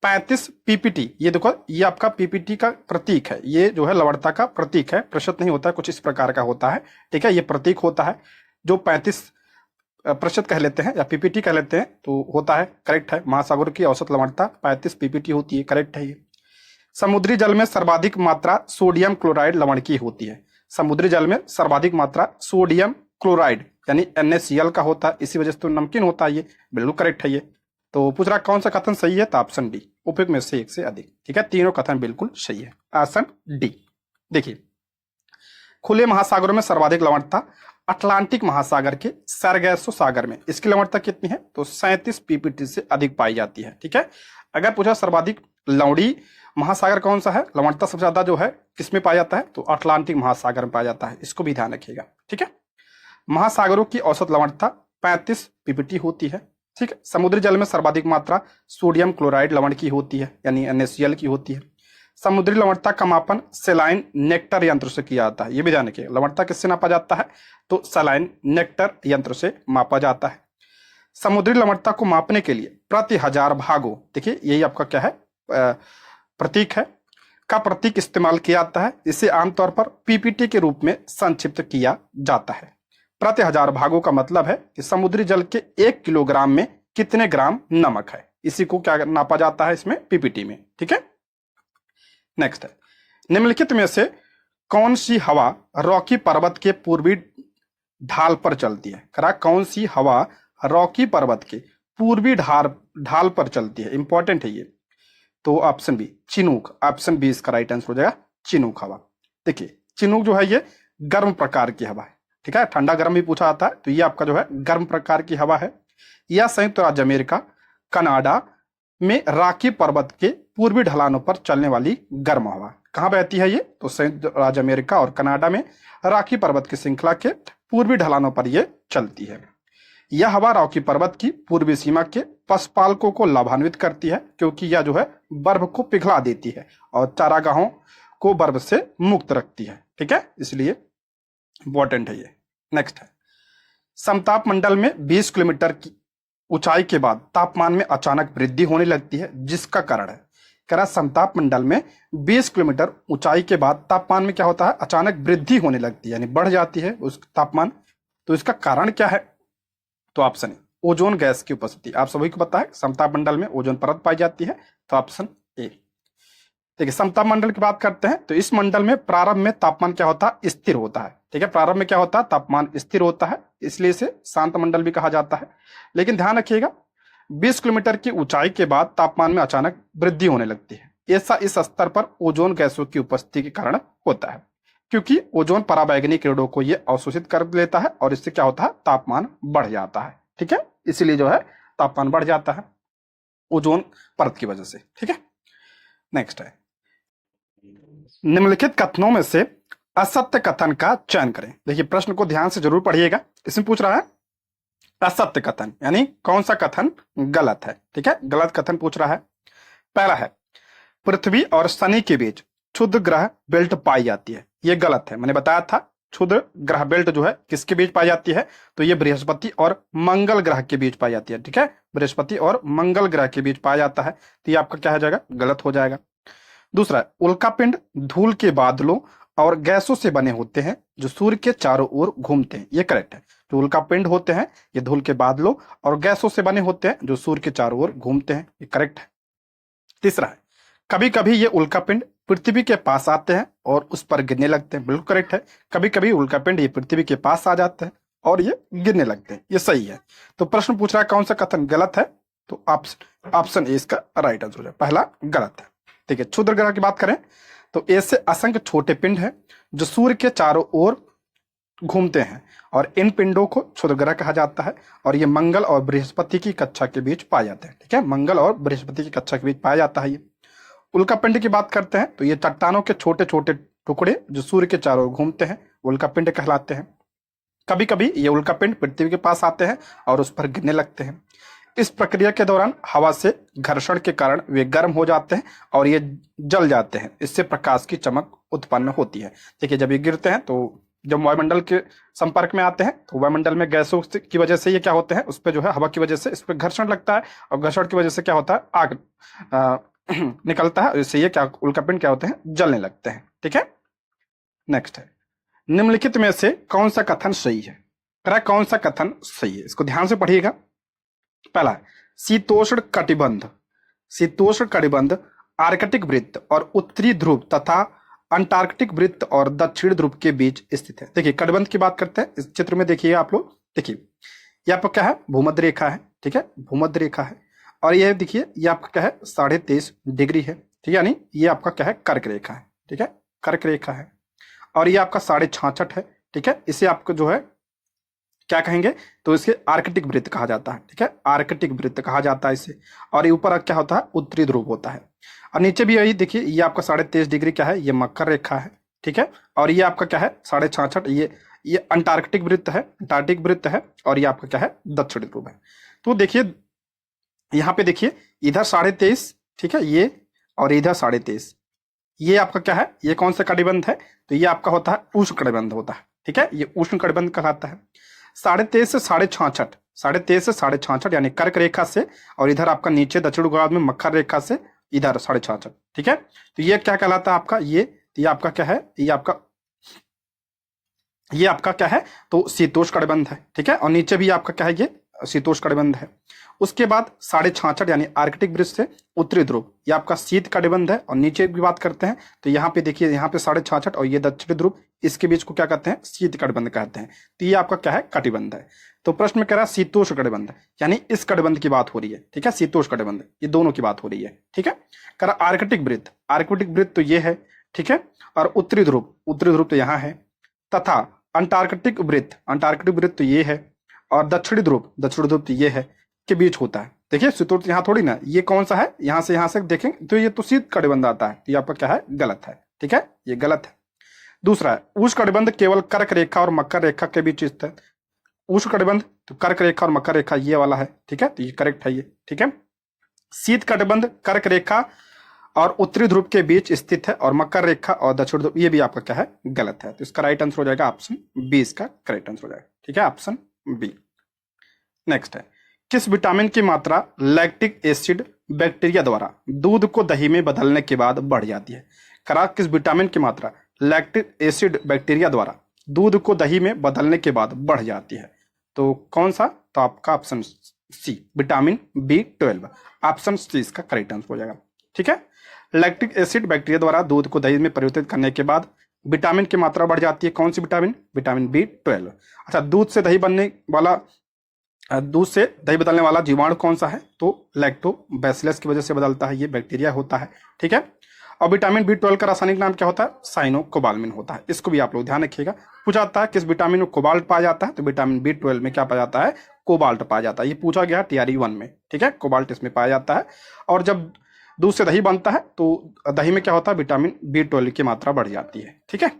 35 पीपीटी। ये देखो, ये आपका पीपीटी का प्रतीक है, ये जो है लवणता का प्रतीक है, प्रतिशत नहीं होता है, कुछ इस प्रकार का होता है, ठीक है, ये प्रतीक होता है जो 35% कह लेते हैं या पीपीटी कह लेते हैं तो होता है, करेक्ट है। महासागरों की औसत लवणता 35 पीपीटी होती है, करेक्ट है ये। समुद्री जल में सर्वाधिक मात्रा सोडियम क्लोराइड लवण की होती है। समुद्री जल में सर्वाधिक मात्रा सोडियम क्लोराइड यानी NaCl का होता है, इसी वजह से तो नमकीन होता है ये, बिल्कुल करेक्ट है ये। तो पूछ रहा कौन सा कथन सही है, तो ऑप्शन डी, उपयुक्त में से एक से अधिक, ठीक है, तीनों कथन बिल्कुल सही है, ऑप्शन डी। देखिए, खुले महासागरों में सर्वाधिक लवणता अटलांटिक महासागर के सारगैसो सागर में, इसकी लवणता कितनी है, तो 37 पीपीटी से अधिक पाई जाती है, ठीक है। अगर पूछा सर्वाधिक लवणीय महासागर कौन सा है, लवणता सबसे ज्यादा जो है किसमें पाया जाता है, तो अटलांटिक महासागर में पाया जाता है, इसको भी ध्यान रखिएगा, ठीक है। महासागरों की औसत लवणता 35 पीपीटी होती है, ठीक है। समुद्री जल में सर्वाधिक मात्रा सोडियम क्लोराइड लवण की होती है यानी NaCl की होती है। समुद्री लवणता का मापन सैलाइन नेक्टर यंत्र से किया जाता है, ये भी ध्यान रखिए, लवणता किससे नापा जाता है, तो सैलाइन नेक्टर यंत्र से मापा जाता है। समुद्री लवणता को मापने के लिए प्रति 1000 भागों, देखिए यही आपका क्या है, प्रतीक है, का प्रतीक इस्तेमाल किया जाता है। इसे आमतौर पर पीपीटी के रूप में संक्षिप्त किया जाता है। प्रति 1000 भागों का मतलब है कि समुद्री जल के 1 किलोग्राम में कितने ग्राम नमक है, इसी को क्या नापा जाता है इसमें, पीपीटी में, ठीक है। नेक्स्ट है, निम्नलिखित में से कौन सी हवा रॉकी पर्वत के पूर्वी ढाल पर चलती है, कौन सी हवा रॉकी पर्वत के पूर्वी ढाल पर चलती है, इंपॉर्टेंट है ये, तो option B Chinook, option B इसका राइट आंसर हो जाएगा, चिनूक हवा। देखिए चिनूक जो है ये गर्म प्रकार की हवा है, ठीक है, ठंडा गर्म भी पूछा जाता है, तो ये आपका जो है गर्म प्रकार की हवा है। यह संयुक्त राज्य अमेरिका, कनाडा में रॉकी पर्वत के पूर्वी ढलानों पर चलने वाली गर्म हवा, कहां बहती है ये, तो संयुक्त राज्य अमेरिका और कनाडा में रॉकी पर्वत की श्रृंखला के पूर्वी ढलानों पर यह चलती है। यह हवा रॉकी पर्वत की पूर्वी सीमा के पशुपालकों को लाभान्वित करती है, क्योंकि यह जो है बर्फ को पिघला देती है और चारागाहों को बर्फ से मुक्त रखती है, ठीक है, इसलिए इंपॉर्टेंट है ये। नेक्स्ट है, समताप मंडल में 20 किलोमीटर की ऊंचाई के बाद तापमान में अचानक वृद्धि होने लगती है, जिसका कारण है, कह रहा समताप मंडल में 20 किलोमीटर ऊंचाई के बाद तापमान में क्या होता है, अचानक वृद्धि होने लगती है, यानी बढ़ जाती है उस तापमान, तो इसका कारण क्या है, तो ऑप्शन ए ओजोन गैस की उपस्थिति। आप सभी को पता है समताप मंडल में ओजोन परत पाई जाती है, तो ऑप्शन ए। देखिए समताप मंडल की बात करते हैं तो इस मंडल में प्रारंभ में तापमान क्या होता है, स्थिर होता है, ठीक है, प्रारंभ में क्या होता है, तापमान स्थिर होता है, इसलिए इसे शांत मंडल भी कहा जाता है। लेकिन ध्यान रखिएगा 20 किलोमीटर की ऊंचाई के बाद तापमान में अचानक वृद्धि होने लगती है, ऐसा इस स्तर पर ओजोन गैसों की उपस्थिति के कारण होता है, क्योंकि ओजोन पराबैंगनी किरणों को यह अवशोषित कर लेता है और इससे क्या होता है, तापमान बढ़ जाता है, ठीक है, इसीलिए जो है तापमान बढ़ जाता है ओजोन परत की वजह से, ठीक है। नेक्स्ट है, निम्नलिखित कथनों में से असत्य कथन का चयन करें। देखिए प्रश्न को ध्यान से जरूर पढ़िएगा, इसमें पूछ रहा है असत्य कथन, यानी कौन सा कथन गलत है, ठीक है, गलत कथन पूछ रहा है। पहला है पृथ्वी और शनि के बीच क्षुद्र ग्रह बेल्ट पाई जाती है, यह गलत है, मैंने बताया था क्षुद्र ग्रह बेल्ट जो है किसके बीच पाई जाती है, तो ये बृहस्पति और मंगल ग्रह के बीच पाई जाती है, ठीक है, बृहस्पति और मंगल ग्रह के बीच पाया जाता है, तो ये आपका क्या हो जाएगा, गलत हो जाएगा। दूसरा, उल्कापिंड धूल के बादलों और गैसों से बने होते हैं जो सूर्य के चारों ओर घूमते हैं, ये करेक्ट है, जो उल्कापिंड होते हैं ये धूल के बादलों और गैसों से बने होते हैं जो सूर्य के चारों ओर घूमते हैं, ये करेक्ट है। तीसरा है, कभी कभी ये उल्कापिंड पृथ्वी के पास आते हैं और उस पर गिरने लगते हैं, बिल्कुल करेक्ट है, कभी कभी उल्कापिंड ये पृथ्वी के पास आ जाते हैं और ये गिरने लगते हैं, ये सही है। तो प्रश्न पूछ रहा है कौन सा कथन गलत है, तो ऑप्शन ए इसका राइट आंसर हो जाए, पहला गलत है। ठीक है, क्षुद्र ग्रह की बात करें तो ऐसे असंख्य छोटे पिंड हैं जो सूर्य के चारों ओर घूमते हैं और इन पिंडों को क्षुद्र ग्रह कहा जाता है और ये मंगल और बृहस्पति की कक्षा के बीच पाए जाते हैं, ठीक है, मंगल और बृहस्पति की कक्षा के बीच पाया जाता है। ये उल्कापिंड की बात करते हैं तो ये चट्टानों के छोटे छोटे टुकड़े जो सूर्य के चारों ओर घूमते हैं उल्कापिंड कहलाते हैं। कभी कभी ये उल्कापिंड पृथ्वी के पास आते हैं और उस पर गिरने लगते हैं। इस प्रक्रिया के दौरान हवा से घर्षण के कारण वे गर्म हो जाते हैं और ये जल जाते हैं। इससे प्रकाश की चमक उत्पन्न होती है। देखिए, जब ये गिरते हैं तो जब वायुमंडल के संपर्क में आते हैं तो वायुमंडल में गैसों की वजह से ये क्या होते हैं, उस पर जो है हवा की वजह से इस पर घर्षण लगता है और घर्षण की वजह से क्या होता है, आग निकलता है। इससे ये क्या उल्कापिंड क्या होते हैं, जलने लगते हैं। ठीक है, नेक्स्ट है, निम्नलिखित में से कौन सा कथन सही है? कौन सा कथन सही है, इसको ध्यान से पढ़िएगा। पहला है शीतोष्ण कटिबंध। शीतोष्ण कटिबंध आर्कटिक वृत्त और उत्तरी ध्रुव तथा अंटार्कटिक वृत्त और दक्षिण ध्रुव के बीच स्थित है। देखिए, कटिबंध की बात करते हैं। इस चित्र में देखिए आप लोग, देखिए ये आपका क्या है, भूमध्य रेखा है। ठीक है, भूमध्य रेखा है। और ये देखिए, ये आपका क्या है, 23.5 डिग्री है। ठीक है, यानी ये आपका क्या है, कर्क रेखा है। ठीक है, कर्क रेखा है। और ये आपका 66.5 है। ठीक है, इसे आपको जो है क्या कहेंगे, तो इसके आर्कटिक वृत्त कहा जाता है। ठीक है, आर्कटिक वृत्त कहा जाता है इसे। और ये ऊपर क्या होता है, उत्तरी ध्रुव होता है। और नीचे भी यही देखिए, ये आपका 23.5 डिग्री क्या है, ये मकर रेखा है। ठीक है, और ये आपका क्या है, 66.5, ये अंटार्कटिक वृत्त है, अंटार्कटिक वृत्त है। और ये आपका क्या है, दक्षिण ध्रुव है। तो देखिए यहाँ पे देखिए, इधर 23.5, ठीक है, ये और इधर 23.5, ये आपका क्या है, ये कौन सा कटिबंध है, तो ये आपका होता है उष्ण कटिबंध होता है। ठीक है, ये उष्ण कटिबंध कहलाता है। 23.5 से 66.5, 23.5 से 66.5 यानी कर्क रेखा से, और इधर आपका नीचे दक्षिण गोलार्ध में मकर रेखा से इधर 66.5। ठीक है, तो ये क्या कहलाता है आपका, ये आपका क्या है, ये आपका क्या है, तो शीतोष्ण कटिबंध है। ठीक है, और नीचे भी आपका क्या है, ये शीतोष्ण कटिबंध है। उसके बाद 66.5 यानी आर्कटिक वृत्त से उत्तरी ध्रुव, ये आपका शीत कटिबंध है। और नीचे की बात करते हैं तो यहाँ पे देखिए, यहाँ पे 66.5 और ये दक्षिण ध्रुव, इसके बीच को क्या कहते हैं, शीत कटिबंध कहते हैं। तो ये आपका क्या है, कटिबंध है। तो प्रश्न में कह रहा है शीतोष्ण कटिबंध, यानी इस कटिबंध की बात हो रही है। ठीक है, शीतोष्ण कटिबंध, ये दोनों की बात हो रही है। ठीक है, कह रहा आर्कटिक वृत्त, आर्कटिक वृत्त तो ये है। ठीक है, और उत्तरी ध्रुव तो यहाँ है, तथा अंटार्कटिक वृत्त, अंटार्कटिक वृत्त तो ये है, और दक्षिणी ध्रुव तो ये है, के बीच होता है। देखिए, शीतोष्ण यहाँ थोड़ी ना, ये कौन सा है, यहाँ से देखें तो ये तो शीत कटिबंध आता है। तो ये आपका क्या है, गलत है। ठीक है, ये गलत है। दूसरा है उष्ण कटिबंध केवल कर्क रेखा और मकर रेखा के बीच स्थित है। उष्ण कटिबंध तो कर्क रेखा और मकर रेखा ये वाला है। ठीक है, तो ये करेक्ट है ये। ठीक है, शीत कटिबंध कर्क रेखा और उत्तरी ध्रुव के बीच स्थित है, और मकर रेखा और दक्षिण ध्रुव, ये भी आपका क्या है, गलत है। तो इसका राइट आंसर हो जाएगा ऑप्शन बी, इसका करेक्ट आंसर हो जाएगा। ठीक है, ऑप्शन बी। नेक्स्ट है, किस विटामिन की मात्रा लैक्टिक एसिड बैक्टीरिया द्वारा दूध को दही में बदलने के बाद बढ़ जाती है? करा किस विटामिन की मात्रा लैक्टिक एसिड बैक्टीरिया द्वारा दूध को दही में बदलने के बाद बढ़ जाती है? तो कौन सा, तो आपका option C, vitamin B12, option C इसका करेक्ट आंसर हो जाएगा। ठीक है, लैक्टिक एसिड बैक्टीरिया द्वारा दूध को दही में परिवर्तित करने के बाद विटामिन की मात्रा बढ़ जाती है। कौन सी विटामिन, विटामिन B12। अच्छा, दूध से दही बदलने वाला जीवाणु कौन सा है, तो लैक्टोबैसिलस की वजह से बदलता है, ये बैक्टीरिया होता है। ठीक है, और विटामिन B12 का रासायनिक नाम क्या होता है, साइनोकोबाल्मिन होता है। इसको भी आप लोग ध्यान रखिएगा। पूछा जाता है किस विटामिन में कोबाल्ट पाया जाता है, तो विटामिन B12 में क्या पाया जाता है, कोबाल्ट पाया जाता है। ये पूछा गया TRE 1 में। ठीक है, कोबाल्ट इसमें पाया जाता है। और जब दूध से दही बनता है तो दही में क्या होता है, विटामिन B12 की मात्रा बढ़ जाती है। ठीक है,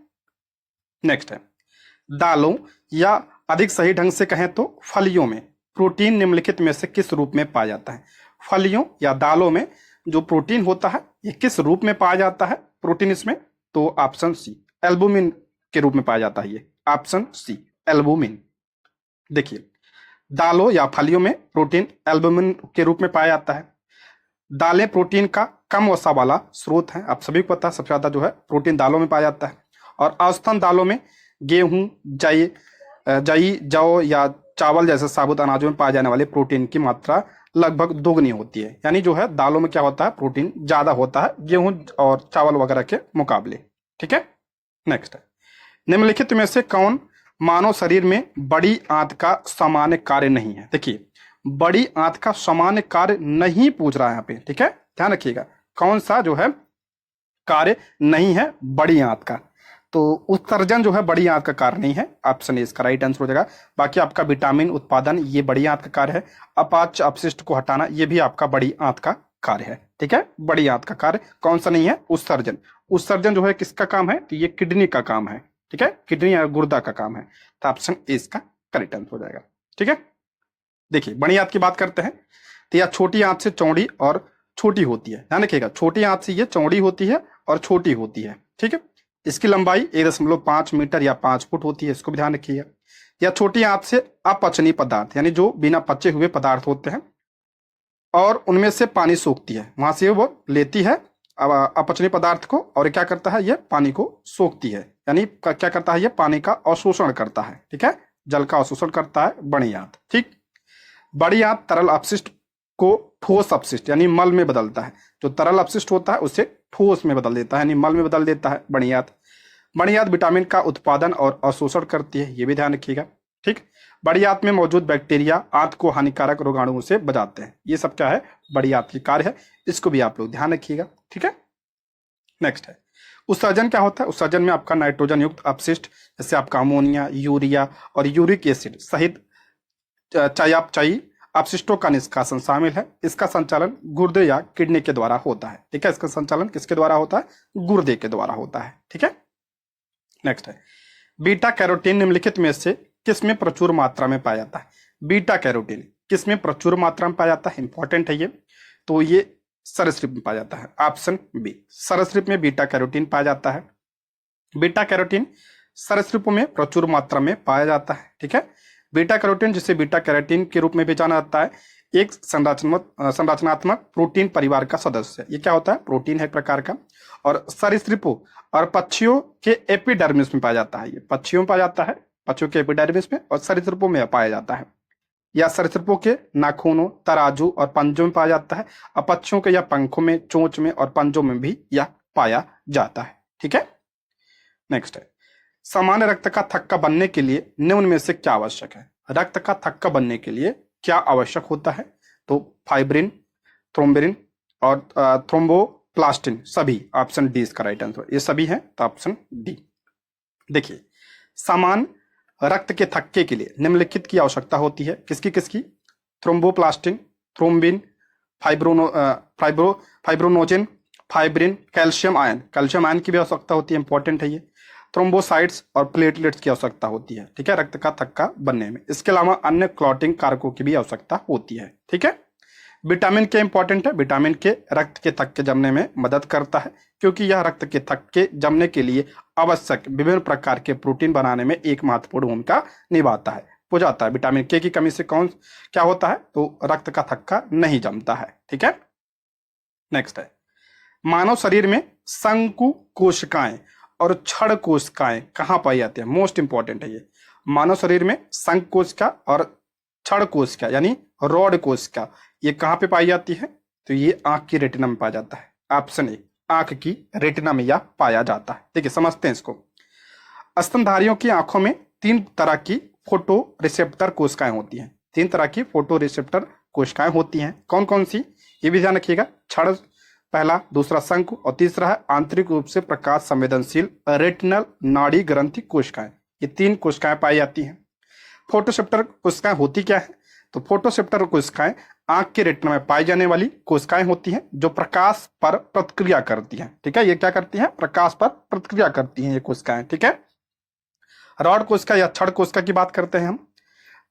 नेक्स्ट है, दालों या अधिक सही ढंग से कहें तो फलियों में प्रोटीन निम्नलिखित में से किस रूप में पाया जाता है? फलियों या दालों में जो प्रोटीन होता है, ये किस रूप में पाया जाता है प्रोटीन इसमें? तो ऑप्शन सी, एल्बुमिन के रूप में पाया जाता है। ये ऑप्शन सी, एल्बुमिन। देखिए, दालों या फलियों में प्रोटीन एल्बुमिन के रूप में पाया जाता है। दालें प्रोटीन का कम वसा वाला स्रोत है। आप सभी को पता है, सबसे ज्यादा जो है प्रोटीन दालों में पाया जाता है। और औसतन दालों में गेहूं, जौ या चावल जैसे साबुत अनाजों में पाए जाने वाले प्रोटीन की मात्रा लगभग दोगुनी होती है। यानी जो है दालों में क्या होता है, प्रोटीन ज्यादा होता है गेहूं और चावल वगैरह के मुकाबले। ठीक है, नेक्स्ट है, निम्नलिखित में से कौन मानव शरीर में बड़ी आंत का सामान्य कार्य नहीं है? देखिए, बड़ी आंत का सामान्य कार्य नहीं पूछ रहा है यहाँ पे। ठीक है, ध्यान रखिएगा, कौन सा जो है कार्य नहीं है बड़ी आंत का, तो उत्सर्जन जो है बड़ी आंत का कार्य नहीं है। ऑप्शन ए इसका राइट आंसर हो जाएगा। बाकी आपका विटामिन उत्पादन, ये बड़ी आंत का कार्य है। अपाच्य अपशिष्ट को हटाना, ये भी आपका बड़ी आंत का कार्य है। ठीक है, बड़ी आंत का कार्य कौन सा नहीं है, उत्सर्जन। उत्सर्जन जो है किसका काम है, तो ये किडनी का काम है। ठीक है, किडनी या गुर्दा का काम है। तो ऑप्शन ए इसका करेक्ट आंसर हो जाएगा। ठीक है, देखिए बड़ी आंत की बात करते हैं तो यह छोटी आंत से चौड़ी और छोटी होती है, ध्यान रखिएगा, छोटी आंत से ये चौड़ी होती है और छोटी होती है, ठीक है। इसकी लंबाई 1.5 मीटर या 5 फुट होती है, इसको भी ध्यान रखिएगा। या छोटी आंत से अपचनीय पदार्थ यानी जो बिना पचे हुए पदार्थ होते हैं और उनमें से पानी सोखती है, वहां से वो लेती है अपचनीय पदार्थ को और क्या करता है, ये पानी को सोखती है, यानी क्या करता है, ये पानी का अवशोषण करता है, ठीक है, जल का अवशोषण करता है बड़ी आंत, ठीक। बड़ी आंत तरल अपशिष्ट को ठोस अपशिष्ट यानी मल में बदलता है, जो तरल अपशिष्ट होता है उसे ठोस में बदल देता है यानी मल में बदल देता है बड़ी आंत। बड़ी आंत विटामिन का उत्पादन और अवशोषण करती है, ये भी ध्यान रखिएगा, ठीक। बड़ी आंत में मौजूद बैक्टीरिया आंत को हानिकारक रोगाणुओं से बचाते हैं, ये सब क्या है, बड़ी आंत की कार्य है, इसको भी आप लोग ध्यान रखिएगा, ठीक है। नेक्स्ट है उत्सर्जन। क्या होता है, उत्सर्जन में आपका नाइट्रोजन युक्त अपशिष्ट जैसे आपका अमोनिया, यूरिया और यूरिक एसिड सहित चयापचयी अपशिष्टों का निष्कासन शामिल है। इसका संचालन गुर्दे या किडनी के द्वारा होता है, ठीक है, इसका संचालन किसके द्वारा होता है, गुर्दे के द्वारा होता है, ठीक है। नेक्स्ट है बीटा कैरोटीन निम्नलिखित में से किसमें प्रचुर मात्रा में पाया जाता है। बीटा कैरोटीन किसमें प्रचुर मात्रा में पाया जाता है, इंपॉर्टेंट है ये, तो ये सरीसृप में पाया जाता है, ऑप्शन बी, सरीसृप में बीटा कैरोटीन पाया जाता है। बीटा कैरोटीन सरीसृपों में प्रचुर मात्रा में पाया जाता है, ठीक है। बीटा कैरोटीन जिसे बीटा कैरोटीन के रूप में भी जाना जाता है, एक संरचनात्मक प्रोटीन परिवार का सदस्य है। ये क्या होता है, प्रोटीन है एक प्रकार का, और सरीसृपों और पक्षियों के एपिडर्मिस में पाया जाता है। ये पक्षियों में पाया जाता है, पक्षियों के एपिडर्मिस में, और सरीसृपों में पाया जाता है। या सरीसृपों के नाखूनों, तराजू और पंजों में पाया जाता है, और पक्षियों के या पंखों में, चोंच में और पंजों में भी यह पाया जाता है, ठीक है। नेक्स्ट है सामान्य रक्त का थक्का बनने के लिए निम्न में से क्या आवश्यक है। रक्त का थक्का बनने के लिए क्या आवश्यक होता है, तो फाइब्रिन, थ्रोम्बिन और थ्रोम्बोप्लास्टिन, सभी, ऑप्शन डी इसका राइट आंसर, ये सभी हैं तो ऑप्शन डी। देखिए सामान्य रक्त के थक्के के लिए निम्नलिखित की आवश्यकता होती है, किसकी किसकी, thromboplastin, thrombin, fibrinogen, fibrin, calcium ion की भी आवश्यकता होती है, इंपॉर्टेंट है ये, थ्रोम्बोसाइट्स और प्लेटलेट्स की आवश्यकता होती है, ठीक है, रक्त का थक्का बनने में। इसके अलावा अन्य क्लॉटिंग कारकों की भी आवश्यकता होती है, ठीक है। विटामिन के इंपॉर्टेंट है, विटामिन के रक्त के थक्के जमने में मदद करता है, क्योंकि यह रक्त के थक्के जमने के लिए आवश्यक विभिन्न प्रकार के प्रोटीन बनाने में एक महत्वपूर्ण भूमिका निभाता है। हो जाता है विटामिन के की कमी से क्या होता है, तो रक्त का थक्का नहीं जमता है, ठीक है। नेक्स्ट है मानव शरीर में शंकु कोशिकाएं और क्षण कोशिकाएं कहां पाई जाती है, मोस्ट इंपॉर्टेंट है ये। मानव शरीर में शंकु कोशिका और क्षण कोशिका यानी रॉड कोशिका ये कहां पे पाई जाती है, तो ये आंख की रेटिना में पाया जाता है, ऑप्शन ए, आंख की रेटिना में यह पाया जाता है। देखिए समझते हैं इसको। स्तनधारियों की आंखों में 3 तरह की फोटो रिसेप्टर कोशिकाएं होती हैं, 3 तरह की फोटो रिसेप्टर कोशिकाएं होती हैं, कौन कौन सी, ये भी ध्यान रखिएगा। क्षण पहला, दूसरा शंकु और तीसरा है आंतरिक रूप से प्रकाश संवेदनशील रेटिनल नाड़ी ग्रंथि कोशिकाएं, ये 3 कोशिकाएं पाई जाती हैं। फोटोसेप्टर कोशिकाएं होती क्या है, तो फोटोसेप्टर कोशिकाएं आंख के रेटिना में पाई जाने वाली कोशिकाएं होती हैं जो प्रकाश पर प्रतिक्रिया करती हैं, ठीक है, ये क्या करती हैं, प्रकाश पर प्रतिक्रिया करती हैं ये कोशिकाएं, ठीक है। रॉड कोशिका या क्षण कोशिका की बात करते हैं हम,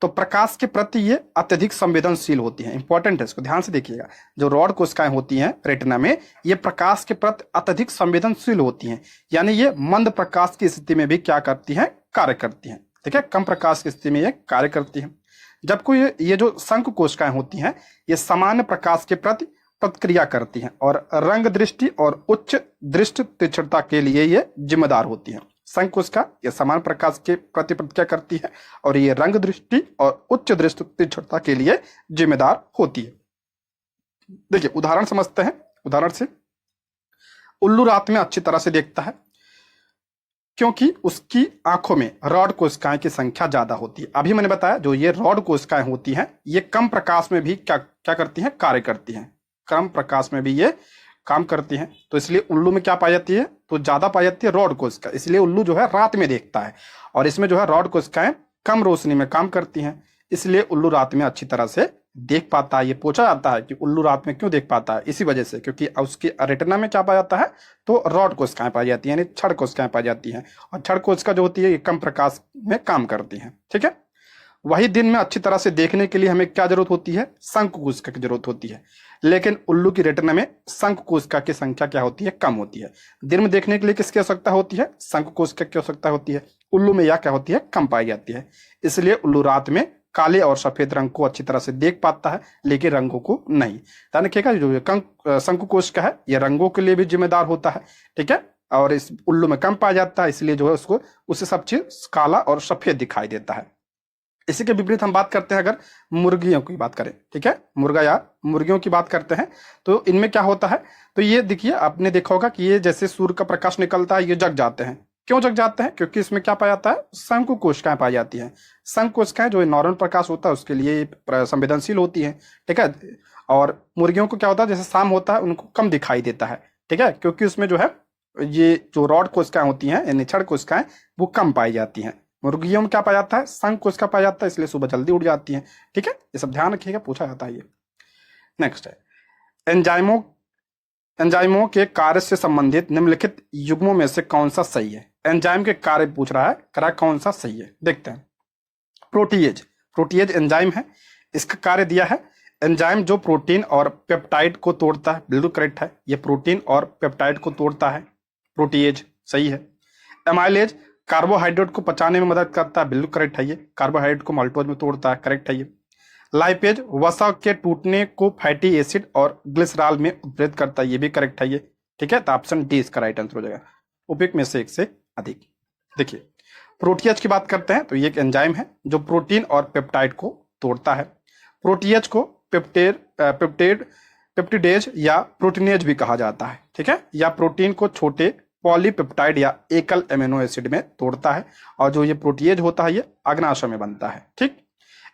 तो प्रकाश के प्रति ये अत्यधिक संवेदनशील होती हैं, इंपॉर्टेंट है, इसको ध्यान से देखिएगा। जो रॉड कोशिकाएं होती हैं रेटिना में, ये प्रकाश के प्रति अत्यधिक संवेदनशील होती हैं, यानी ये मंद प्रकाश की स्थिति में भी क्या करती हैं, कार्य करती हैं, ठीक है, कम प्रकाश की स्थिति में ये कार्य करती हैं। जबकि ये जो शंकु कोशिकाएं होती हैं, ये सामान्य प्रकाश के प्रति प्रतिक्रिया करती हैं और रंग दृष्टि और उच्च दृष्टि तीक्ष्णता के लिए ये जिम्मेदार होती हैं। शंकु कोशिका ये समान प्रकाश के प्रति प्रतिक्रिया करती है और ये रंग दृष्टि और उच्च दृष्टि तीक्ष्णता के लिए जिम्मेदार होती है। देखिए उदाहरण समझते हैं, उदाहरण से उल्लू रात में अच्छी तरह से देखता है क्योंकि उसकी आंखों में रॉड कोशिकाएं की संख्या ज्यादा होती है। अभी मैंने बताया जो ये रॉड कोशिकाएं होती हैं ये कम प्रकाश में भी क्या करती हैं, कार्य करती हैं, कम प्रकाश में भी ये काम करती हैं, तो इसलिए उल्लू में क्या पाई जाती है, तो ज्यादा पाई जाती है रॉड कोशिका, इसलिए उल्लू जो है रात में देखता है, और इसमें जो है रॉड कोशिकाएं कम रोशनी में काम करती हैं, इसलिए उल्लू रात में अच्छी तरह से देख पाता है। ये पूछा जाता है कि उल्लू रात में क्यों देख पाता है, इसी वजह से, क्योंकि उसकी रेटिना में क्या पाया जाता है, तो रॉड कोशिकाएं पाई जाती हैं, यानी क्षण कोशिकाएं पाई जाती हैं, और क्षण कोशिका जो होती है ये कम प्रकाश में काम करती हैं, ठीक है। वही दिन में अच्छी तरह से देखने के लिए हमें क्या जरूरत होती है, शंकु कोशिका की जरूरत होती है। लेकिन उल्लू की रेटिना में शंकु कोशिका की संख्या क्या होती है, कम होती है। दिन में देखने के लिए किसकी आवश्यकता होती है, शंकु कोशिका की आवश्यकता होती है। उल्लू में यह क्या होती है, कम पाई जाती है। इसलिए उल्लू रात में काले और सफेद रंग को अच्छी तरह से देख पाता है, लेकिन रंगों को नहीं। ध्यान रखिएगा, जो शंकु कोशिका है यह रंगों के लिए भी जिम्मेदार होता है, ठीक है। और इस उल्लू में कम पाया जाता है, इसलिए जो है उसको उससे सब चीज काला और सफेद दिखाई देता है। इसी के विपरीत हम बात करते हैं अगर मुर्गियों की बात करें, ठीक है, मुर्गा या मुर्गियों की बात करते हैं, तो इनमें क्या होता है, तो ये देखिए आपने देखा होगा कि ये जैसे सूर्य का प्रकाश निकलता है ये जग जाते हैं। क्यों जग जाते हैं, क्योंकि इसमें क्या पाया जाता है, शंकु कोशिकाएं पाई जाती हैं। शंकु कोशिकाएं जो नॉर्मल प्रकाश होता है उसके लिए संवेदनशील होती है, ठीक है। और मुर्गियों को क्या होता है, जैसे शाम होता है उनको कम दिखाई देता है, ठीक है, क्योंकि उसमें जो है ये जो रॉड कोशिकाएं होती हैं, निछड़ कोशिकाएं, वो कम पाई जाती हैं। मुर्गियों में क्या पाया जाता है, शंकु कोशिका पाया जाता है, इसलिए सुबह जल्दी उठ जाती हैं, ठीक है। ये सब ध्यान रखिएगा, पूछा जाता है ये। नेक्स्ट है, एंजाइमों एंजाइमों के कार्य से संबंधित निम्नलिखित युग्मों में से कौन सा सही है। एंजाइम के कार्य पूछ रहा है, करा कौन सा सही है, देखते हैं। प्रोटीएज, प्रोटीएज एंजाइम है, इसका कार्य दिया है, एंजाइम जो प्रोटीन और पेप्टाइड को तोड़ता है, बिल्कुल करेक्ट है, ये प्रोटीन और पेप्टाइड को तोड़ता है, प्रोटीएज सही है। एमाइलेज कार्बोहाइड्रेट को पचाने में मदद करता है, बिल्कुल करेक्ट है, ये कार्बोहाइड्रेट को माल्टोज में तोड़ता है, करेक्ट है ये। लाइपेज वसा के टूटने को फैटी एसिड और ग्लिसरॉल में उत्प्रेरित करता है, ये भी करेक्ट है ये, ठीक है। तो ऑप्शन डी इसका राइट आंसर हो जाएगा, उपयुक्त में से एक से अधिक। देखिए प्रोटीएज की बात करते हैं, तो ये एक एंजाइम है जो प्रोटीन और पेप्टाइड को तोड़ता है। प्रोटीएज को पेप्टिडेज या प्रोटीनेज भी कहा जाता है, ठीक है, या प्रोटीन को छोटे पॉलीपेप्टाइड या एकल एमिनो एसिड में तोड़ता है। और जो ये प्रोटीएज होता है ये अग्नाशय में बनता है, ठीक।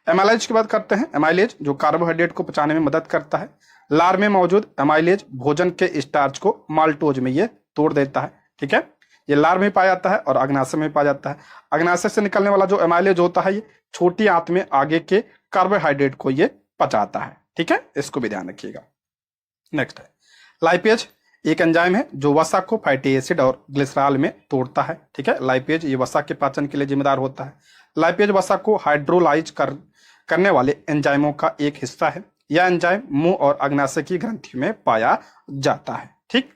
एमाइलेज की बात करते हैं, एमाइलेज जो कार्बोहाइड्रेट को पचाने में मदद करता है। लार में मौजूद एमाइलेज भोजन के स्टार्च को माल्टोज में ये तोड़ देता है, ठीक है। ये लार में पाया जाता है और अग्नाशय में पाया जाता है। अग्नाशय से निकलने वाला जो एमाइलेज होता है ये छोटी आंत में आगे के कार्बोहाइड्रेट को ये पचाता है, ठीक है, इसको भी ध्यान रखिएगा। नेक्स्ट है लाइपेज, एक एंजाइम है जो वसा को फैटी एसिड और ग्लिसरॉल में तोड़ता है, ठीक है। लाइपेज ये वसा के पाचन के लिए जिम्मेदार होता है। लाइपेज वसा को हाइड्रोलाइज करने वाले एंजाइमों का एक हिस्सा है। यह एंजाइम मुंह और अग्नाशय की ग्रंथि में पाया जाता है, ठीक।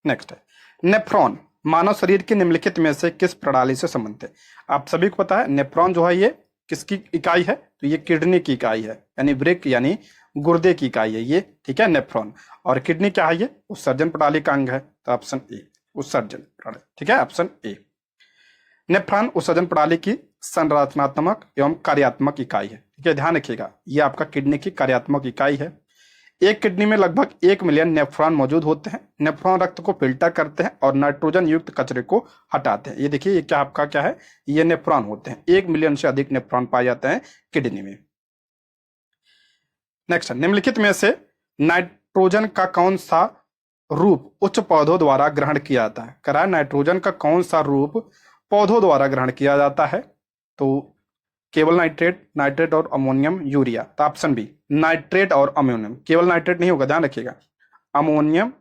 नेक्स्ट है नेफ्रॉन, मानव शरीर के निम्नलिखित में से किस प्रणाली से संबंधित है। आप सभी को पता है नेफ्रॉन जो है ये किसकी इकाई है, तो ये किडनी की इकाई है, यानी वृक्क यानी गुर्दे की इकाई है ये, ठीक है, नेफ्रॉन। और किडनी क्या है, ये उत्सर्जन प्रणाली का अंग है, तो ऑप्शन ए उत्सर्जन प्रणाली, ठीक है, ऑप्शन ए। नेफ्रॉन उत्सर्जन प्रणाली की संरचनात्मक एवं कार्यात्मक इकाई है, ठीक है, ध्यान रखिएगा, ये आपका किडनी की कार्यात्मक इकाई है। एक किडनी में लगभग 1 मिलियन नेफ्रॉन मौजूद होते हैं। नेफ्रॉन रक्त को फिल्टर करते हैं और नाइट्रोजन युक्त कचरे को हटाते हैं। ये देखिए ये क्या आपका क्या है, ये नेफ्रॉन होते हैं। 1 मिलियन से अधिक नेफ्रॉन पाए जाते हैं किडनी में। नेक्स्ट, निम्नलिखित में से नाइट्रोजन का कौन सा रूप उच्च पौधों द्वारा ग्रहण किया जाता है। करा नाइट्रोजन का कौन सा रूप पौधों द्वारा ग्रहण किया जाता है, तो केवल नाइट्रेट, नाइट्रेट और अमोनियम, यूरिया, तो ऑप्शन बी नाइट्रेट और अमोनियम। केवल नाइट्रेट नहीं होगा, ध्यान रखिएगा, अमोनियम,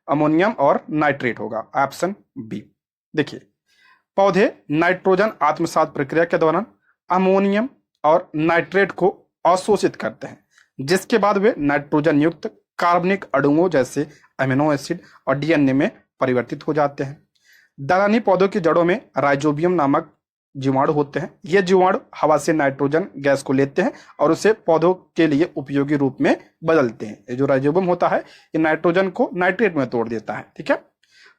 अमोनियम और नाइट्रेट होगा, ऑप्शन बी। देखिए पौधे नाइट्रोजन आत्मसात प्रक्रिया के दौरान अमोनियम और नाइट्रेट को अवशोषित करते हैं, जिसके बाद वे नाइट्रोजन युक्त कार्बनिक अणुओं जैसे अमीनो एसिड और डीएनए में परिवर्तित हो जाते हैं। दलहनी पौधों की जड़ों में राइजोबियम नामक जीवाणु होते हैं। ये जीवाणु हवा से नाइट्रोजन गैस को लेते हैं और उसे पौधों के लिए उपयोगी रूप में बदलते हैं। ये जो राइजोबियम होता है ये नाइट्रोजन को नाइट्रेट में तोड़ देता है, ठीक है।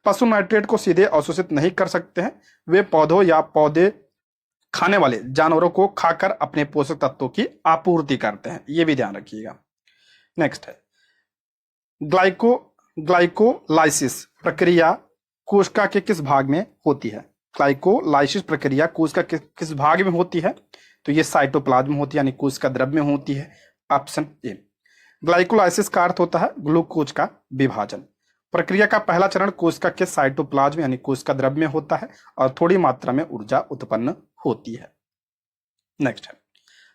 पशु नाइट्रेट को सीधे अवशोषित नहीं कर सकते हैं, वे पौधों या पौधे खाने वाले जानवरों को खाकर अपने पोषक तत्वों की आपूर्ति करते हैं, ये भी ध्यान रखिएगा। नेक्स्ट है ग्लाइकोलाइसिस प्रक्रिया कोशिका के किस भाग में होती है। ग्लाइकोलाइसिस प्रक्रिया कोशिका के किस भाग में होती है, तो ये साइटोप्लाज्म होती है, यानी कोशिका द्रव्य में होती है, ऑप्शन ए। ग्लाइकोलाइसिस का अर्थ होता है ग्लूकोज का विभाजन। प्रक्रिया का पहला चरण कोशिका के साइटोप्लाज्म यानी कोशिका द्रव्य में होता है और थोड़ी मात्रा में ऊर्जा उत्पन्न होती है। नेक्स्ट है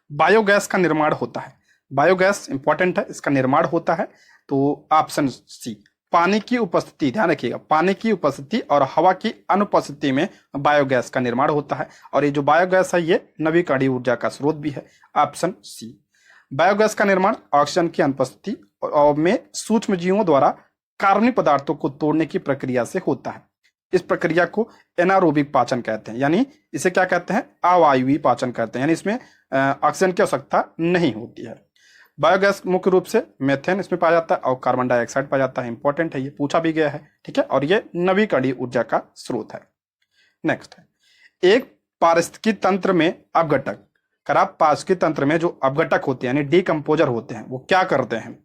बायोगैस का निर्माण होता है। बायोगैस इंपॉर्टेंट है, इसका निर्माण होता है, तो ऑप्शन सी पानी की उपस्थिति, ध्यान रखिएगा, पानी की उपस्थिति और हवा की अनुपस्थिति में बायोगैस का निर्माण होता है। और ये जो बायोगैस है ये नवीकरणीय ऊर्जा का स्रोत भी है। ऑप्शन सी। बायोगैस का निर्माण ऑक्सीजन की अनुपस्थिति में सूक्ष्म जीवों द्वारा कार्बनिक पदार्थों को तोड़ने की प्रक्रिया से होता है। इस प्रक्रिया को एनारोबिक पाचन कहते हैं, यानी इसे क्या कहते हैं, अवायवीय पाचन कहते हैं, यानी इसमें ऑक्सीजन की आवश्यकता नहीं होती है। बायोगैस मुख्य रूप से मेथेन इसमें पाया जाता है और कार्बन डाइऑक्साइड पाया जाता है। इंपॉर्टेंट है, ये पूछा भी गया है, ठीक है, और ये नवीकरणीय ऊर्जा का स्रोत है। नेक्स्ट है, एक पारिस्थितिकी तंत्र में अपघटक, खराब पारिस्थितिकी तंत्र में जो अपघटक होते हैं यानी डिकम्पोजर होते हैं वो क्या करते हैं,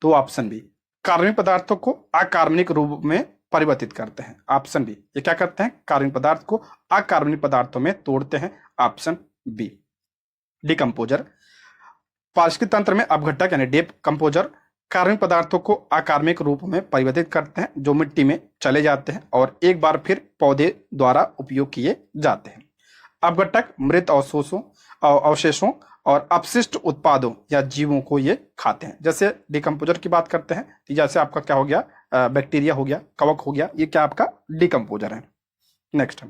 तो ऑप्शन बी, कार्बनिक पदार्थों को अकार्बनिक रूप में परिवर्तित करते हैं। ऑप्शन बी, ये क्या करते हैं, कार्बनिक पदार्थ को अकार्बनिक पदार्थों में तोड़ते हैं। Option B, decomposer. पारिस्थितिकी तंत्र में अपघटक यानी डिकम्पोजर कार्बनिक पदार्थों को अकार्बनिक रूप में परिवर्तित करते हैं जो मिट्टी में चले जाते हैं और एक बार फिर पौधे द्वारा उपयोग किए जाते हैं। अपघटक मृत अवशेषों और अपशिष्ट उत्पादों या जीवों को ये खाते हैं। जैसे डिकम्पोजर की बात करते हैं, जैसे आपका क्या हो गया, बैक्टीरिया हो गया, कवक हो गया, ये क्या आपका डिकम्पोजर है। नेक्स्ट,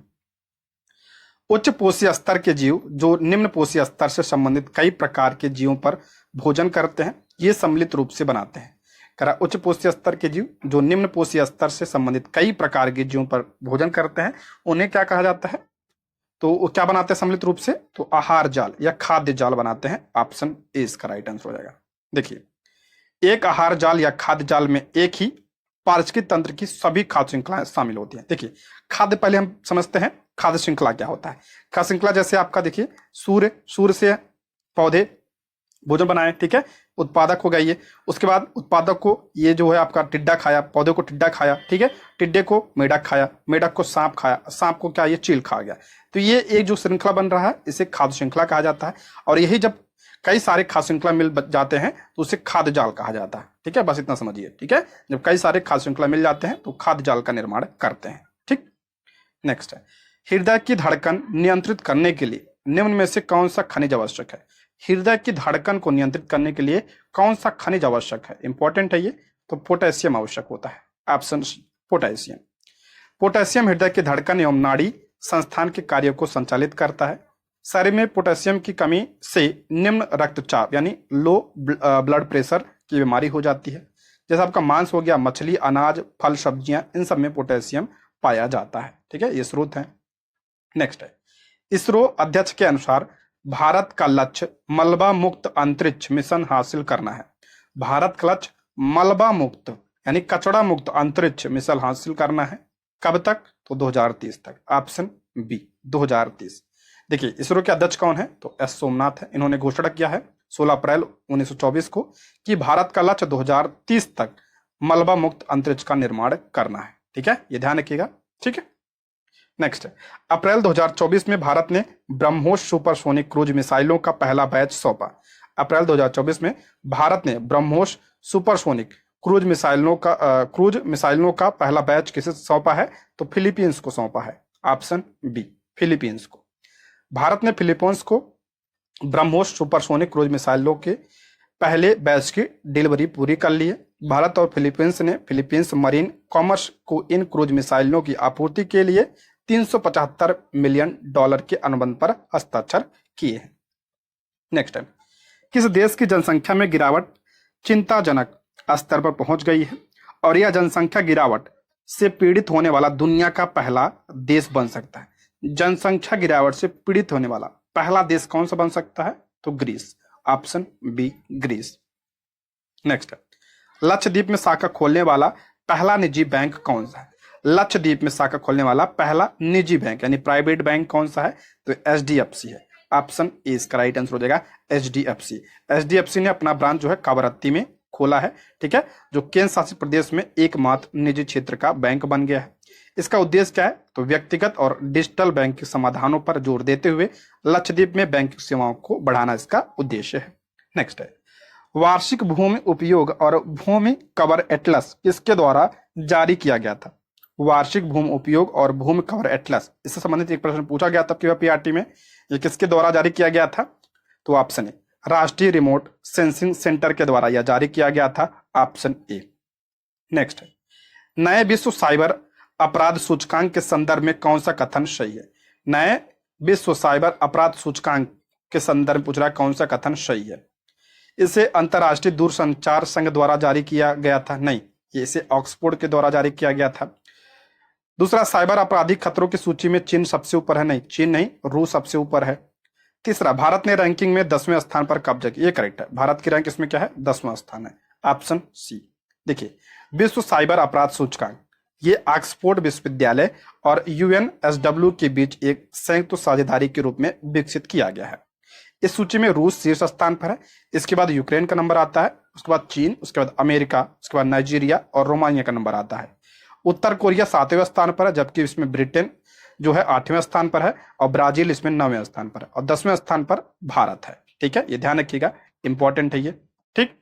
उच्च पोषीय स्तर के जीव जो निम्न पोषीय स्तर से संबंधित कई प्रकार के जीवों पर भोजन करते हैं, ये सम्मिलित रूप से बनाते हैं। करा उच्च पोषीय स्तर के जीव जो निम्न पोषीय स्तर से संबंधित कई प्रकार के जीवों पर भोजन करते हैं उन्हें क्या कहा जाता है, तो वो क्या बनाते हैं सम्मिलित रूप से, तो आहार जाल या खाद्य जाल बनाते हैं। ऑप्शन ए इसका राइट आंसर हो जाएगा। देखिए, एक आहार जाल या खाद्य जाल में एक ही पारिस्थितिकी तंत्र की सभी खाद्य श्रृंखलाएं शामिल होती हैं। देखिए, खाद्य पहले हम समझते हैं खाद्य श्रृंखला क्या होता है। खाद्य श्रृंखला जैसे आपका देखिए, सूर्य से पौधे भोजन बनाए, ठीक है, उत्पादक हो गया ये, उसके बाद उत्पादक को ये जो है आपका टिड्डा खाया, पौधे को टिड्डा खाया, ठीक है, टिड्डे को मेढक खाया, मेढक को सांप खाया, सांप को क्या ये चील खा गया। तो ये एक जो श्रृंखला बन रहा है इसे खाद्य श्रृंखला कहा जाता है। और यही जब कई सारे खाद्य श्रृंखला मिल जाते हैं तो उसे खाद्य जाल कहा जाता है। ठीक है, बस इतना समझिए। ठीक है, जब कई सारे खाद्य श्रृंखला मिल जाते हैं तो खाद्य जाल का निर्माण करते हैं। ठीक, नेक्स्ट है, हृदय की धड़कन नियंत्रित करने के लिए निम्न में से कौन सा खनिज आवश्यक है। हृदय की धड़कन को नियंत्रित करने के लिए कौन सा खनिज आवश्यक है, इंपॉर्टेंट है ये, तो पोटेशियम आवश्यक होता है। ऑप्शन सी, पोटेशियम। पोटेशियम हृदय की धड़कन एवं नाड़ी संस्थान के कार्यों को संचालित करता है। शरीर में पोटेशियम की कमी से निम्न रक्तचाप यानी लो ब्लड प्रेशर की बीमारी हो जाती है। जैसे आपका मांस हो गया, मछली, अनाज, फल, सब्जियां, इन सब में पोटेशियम पाया जाता है। ठीक है, ये स्रोत है। नेक्स्ट है, इसरो अध्यक्ष के अनुसार भारत का लक्ष्य मलबा मुक्त अंतरिक्ष मिशन हासिल करना है। भारत का लक्ष्य मलबा मुक्त यानी कचरा मुक्त अंतरिक्ष मिशन हासिल करना है। कब तक, तो 2030 तक। Option B, 2030। देखिए, इसरो के अध्यक्ष कौन है, तो एस सोमनाथ है। इन्होंने घोषणा किया है 16 अप्रैल 1924 को कि भारत का लक्ष्य 2030 तक मलबा मुक्त अंतरिक्ष का निर्माण करना है। ठीक है, ये ध्यान रखिएगा। ठीक है, नेक्स्ट है, अप्रैल 2024 में भारत ने ब्रह्मोस सुपरसोनिक क्रूज मिसाइलों का पहला बैच सौंपा। अप्रैल 2024 में भारत ने ब्रह्मोस सुपरसोनिक क्रूज मिसाइलों का पहला बैच किसे सौंपा है, तो फिलीपींस को सौंपा है। ऑप्शन बी, फिलीपींस को। भारत ने फिलीपींस को ब्रह्मोस सुपरसोनिक क्रूज मिसाइलों के पहले बैच की डिलीवरी पूरी कर ली है। भारत और फिलीपींस ने फिलीपींस मरीन कॉमर्स को इन क्रूज मिसाइलों की आपूर्ति के लिए $375 मिलियन के अनुबंध पर हस्ताक्षर किए हैं। नेक्स्ट है, किस देश की जनसंख्या में गिरावट चिंताजनक स्तर पर पहुंच गई है और यह जनसंख्या गिरावट से पीड़ित होने वाला दुनिया का पहला देश बन सकता है। जनसंख्या गिरावट से पीड़ित होने वाला पहला देश कौन सा बन सकता है, तो Greece. Option B, Greece. Next है, लक्षद्वीप में शाखा खोलने वाला पहला निजी बैंक कौन सा है। लक्षद्वीप में शाखा खोलने वाला पहला निजी बैंक यानी प्राइवेट बैंक कौन सा है, तो HDFC है। ऑप्शन ए इसका राइट आंसर हो जाएगा, HDFC। HDFC ने अपना ब्रांच जो है कावरत्ती में खोला है। ठीक है, जो केंद्र शासित प्रदेश में एकमात्र निजी क्षेत्र का बैंक बन गया है। इसका उद्देश्य क्या है, तो व्यक्तिगत और डिजिटल बैंकिंग समाधानों पर जोर देते हुए लक्षद्वीप में बैंकिंग सेवाओं को बढ़ाना इसका उद्देश्य है। नेक्स्ट है, वार्षिक भूमि उपयोग और भूमि कवर एटलस किसके द्वारा जारी किया गया था। वार्षिक भूमि उपयोग और भूमि कवर एटलस, इससे संबंधित एक प्रश्न पूछा गया था PRT में, ये किसके द्वारा जारी किया गया था, तो ऑप्शन ए, राष्ट्रीय रिमोट सेंसिंग सेंटर के द्वारा यह जारी किया गया था। Option A. नेक्स्ट है, नए विश्व साइबर अपराध सूचकांक के संदर्भ में कौन सा कथन सही है? नए विश्व साइबर अपराध सूचकांक के संदर्भ में पूछ रहा है कौन सा कथन सही है? इसे अंतरराष्ट्रीय दूरसंचार संघ द्वारा जारी किया गया था? नहीं, इसे ऑक्सफोर्ड के द्वारा जारी किया गया था। दूसरा, साइबर आपराधिक खतरों की सूची में चीन सबसे ऊपर है? नहीं, चीन नहीं, रूस सबसे ऊपर है। तीसरा, भारत ने रैंकिंग में 10वें स्थान पर कब्जा किया। ये करेक्ट है, भारत की रैंक इसमें क्या है? 10वां स्थान है, ऑप्शन सी। देखिए, विश्व साइबर अपराध सूचकांक ये ऑक्सफोर्ड विश्वविद्यालय और यूएनएसडब्ल्यू के बीच एक संयुक्त साझेदारी के रूप में विकसित किया गया है। इस सूची में रूस शीर्ष स्थान पर है, इसके बाद यूक्रेन का नंबर आता है, उसके बाद चीन, उसके बाद अमेरिका, उसके बाद नाइजीरिया और रोमानिया का नंबर आता है। उत्तर कोरिया 7वें स्थान पर है, जबकि इसमें ब्रिटेन जो है 8वें स्थान पर है और ब्राजील इसमें 9वें स्थान पर है और 10वें स्थान पर भारत है। ठीक है, ये ध्यान रखिएगा, इंपॉर्टेंट है ये। ठीक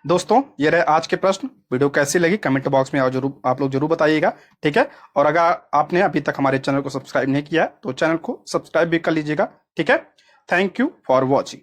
दोस्तों, ये रहे आज के प्रश्न। वीडियो कैसी लगी कमेंट बॉक्स में आप लोग जरूर बताइएगा। ठीक है, और अगर आपने अभी तक हमारे चैनल को सब्सक्राइब नहीं किया तो चैनल को सब्सक्राइब भी कर लीजिएगा। ठीक है, थैंक यू फॉर वॉचिंग।